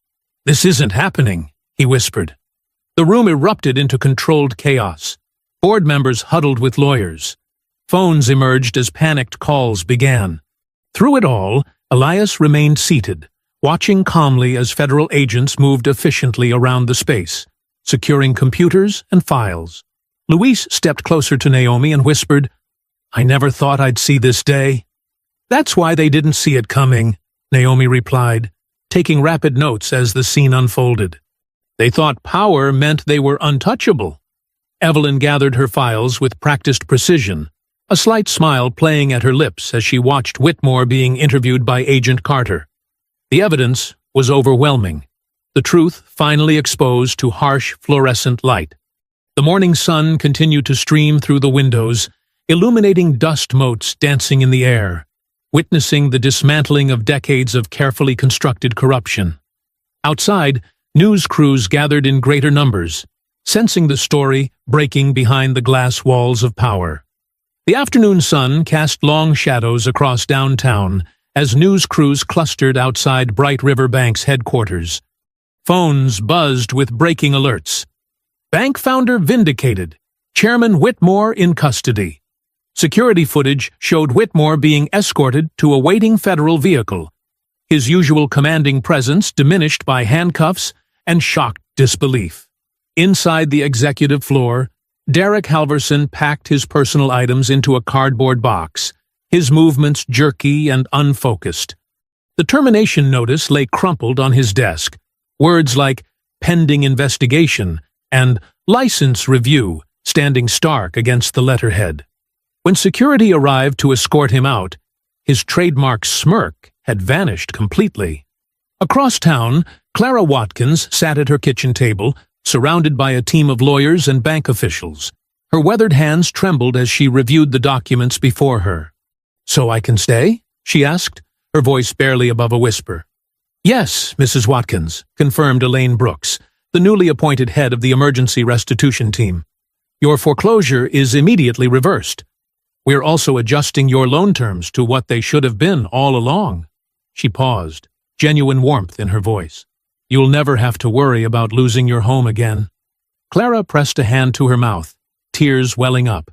Speaker 1: "This isn't happening," he whispered. The room erupted into controlled chaos. Board members huddled with lawyers. Phones emerged as panicked calls began. Through it all, Elias remained seated, watching calmly as federal agents moved efficiently around the space, securing computers and files. Luis stepped closer to Naomi and whispered, "I never thought I'd see this day." "That's why they didn't see it coming," Naomi replied, taking rapid notes as the scene unfolded. "They thought power meant they were untouchable." Evelyn gathered her files with practiced precision, a slight smile playing at her lips as she watched Whitmore being interviewed by Agent Carter. The evidence was overwhelming, the truth finally exposed to harsh fluorescent light. The morning sun continued to stream through the windows, illuminating dust motes dancing in the air, witnessing the dismantling of decades of carefully constructed corruption. Outside, news crews gathered in greater numbers, sensing the story breaking behind the glass walls of power. The afternoon sun cast long shadows across downtown as news crews clustered outside Bright River Bank's headquarters. Phones buzzed with breaking alerts. Bank founder vindicated. Chairman Whitmore in custody. Security footage showed Whitmore being escorted to a waiting federal vehicle, his usual commanding presence diminished by handcuffs and shocked disbelief. Inside the executive floor, Derek Halverson packed his personal items into a cardboard box, his movements jerky and unfocused. The termination notice lay crumpled on his desk, words like pending investigation and license review standing stark against the letterhead. When security arrived to escort him out, his trademark smirk had vanished completely. Across town, Clara Watkins sat at her kitchen table, surrounded by a team of lawyers and bank officials. Her weathered hands trembled as she reviewed the documents before her. "So I can stay?" she asked, her voice barely above a whisper. "Yes, Mrs. Watkins," confirmed Elaine Brooks, the newly appointed head of the emergency restitution team. "Your foreclosure is immediately reversed. We're also adjusting your loan terms to what they should have been all along." She paused, genuine warmth in her voice. "You'll never have to worry about losing your home again." Clara pressed a hand to her mouth, tears welling up.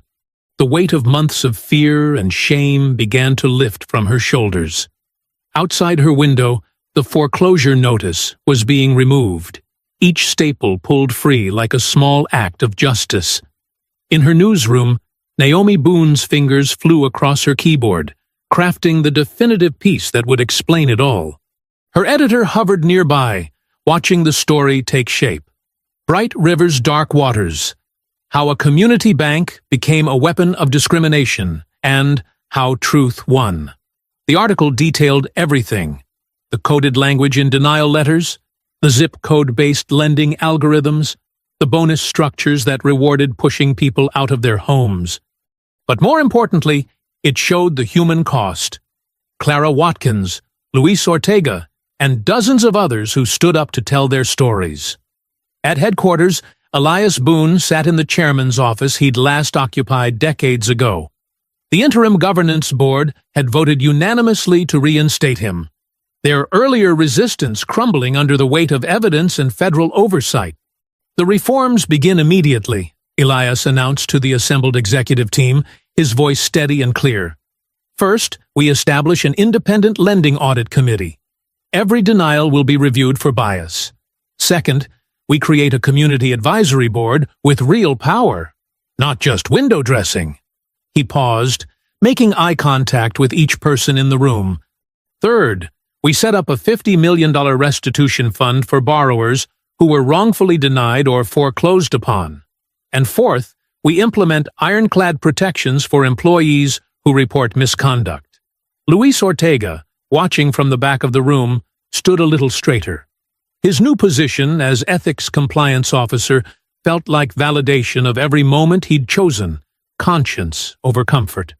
Speaker 1: The weight of months of fear and shame began to lift from her shoulders. Outside her window, the foreclosure notice was being removed, each staple pulled free like a small act of justice. In her newsroom, Naomi Boone's fingers flew across her keyboard, crafting the definitive piece that would explain it all. Her editor hovered nearby, watching the story take shape. Bright River's Dark Waters, How a Community Bank Became a Weapon of Discrimination, and How Truth Won. The article detailed everything: the coded language in denial letters, the zip code-based lending algorithms, the bonus structures that rewarded pushing people out of their homes. But more importantly, it showed the human cost. Clara Watkins, Luis Ortega, and dozens of others who stood up to tell their stories. At headquarters, Elias Boone sat in the chairman's office he'd last occupied decades ago. The interim governance board had voted unanimously to reinstate him, their earlier resistance crumbling under the weight of evidence and federal oversight. "The reforms begin immediately," Elias announced to the assembled executive team, his voice steady and clear. "First, we establish an independent lending audit committee. Every denial will be reviewed for bias. Second, we create a community advisory board with real power, not just window dressing." He paused, making eye contact with each person in the room. "Third, we set up a $50 million restitution fund for borrowers who were wrongfully denied or foreclosed upon. And fourth, we implement ironclad protections for employees who report misconduct." Luis Ortega, watching from the back of the room, stood a little straighter. His new position as ethics compliance officer felt like validation of every moment he'd chosen, conscience over comfort.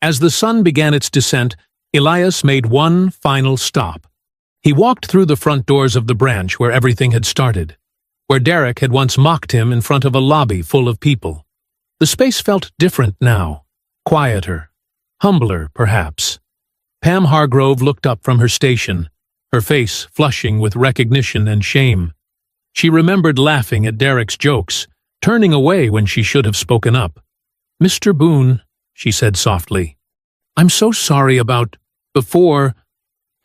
Speaker 1: As the sun began its descent, Elias made one final stop. He walked through the front doors of the branch where everything had started, where Derek had once mocked him in front of a lobby full of people. The space felt different now, quieter, humbler, perhaps. Pam Hargrove looked up from her station, her face flushing with recognition and shame. She remembered laughing at Derek's jokes, turning away when she should have spoken up. "Mr. Boone," she said softly, "I'm so sorry about before."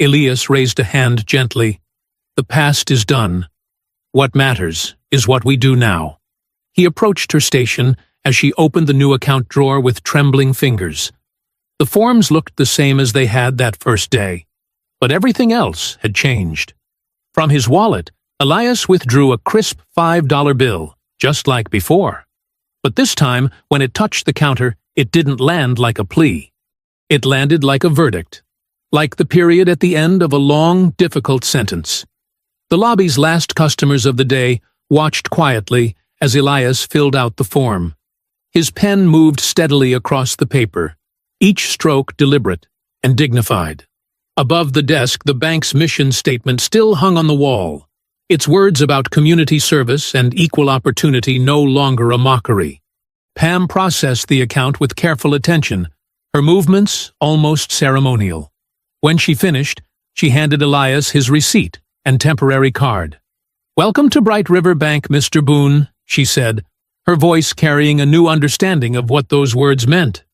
Speaker 1: Elias raised a hand gently. "The past is done. What matters is what we do now." He approached her station as she opened the new account drawer with trembling fingers. The forms looked the same as they had that first day, but everything else had changed. From his wallet, Elias withdrew a crisp $5 bill, just like before. But this time, when it touched the counter, it didn't land like a plea. It landed like a verdict, like the period at the end of a long, difficult sentence. The lobby's last customers of the day watched quietly as Elias filled out the form. His pen moved steadily across the paper, each stroke deliberate and dignified. Above the desk, the bank's mission statement still hung on the wall, its words about community service and equal opportunity no longer a mockery. Pam processed the account with careful attention, her movements almost ceremonial. When she finished, she handed Elias his receipt and temporary card. "Welcome to Bright River Bank, Mr. Boone," she said, her voice carrying a new understanding of what those words meant.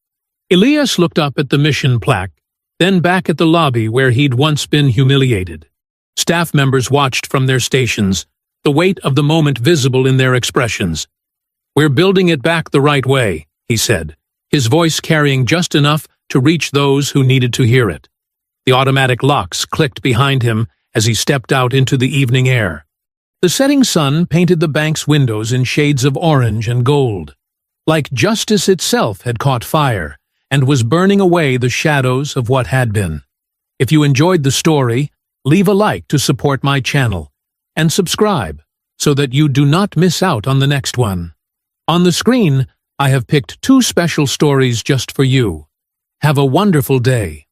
Speaker 1: Elias looked up at the mission plaque, then back at the lobby where he'd once been humiliated. Staff members watched from their stations, the weight of the moment visible in their expressions. "We're building it back the right way," he said, his voice carrying just enough to reach those who needed to hear it. The automatic locks clicked behind him as he stepped out into the evening air. The setting sun painted the bank's windows in shades of orange and gold, like justice itself had caught fire and was burning away the shadows of what had been. If you enjoyed the story, leave a like to support my channel, and subscribe so that you do not miss out on the next one. On the screen, I have picked 2 special stories just for you. Have a wonderful day.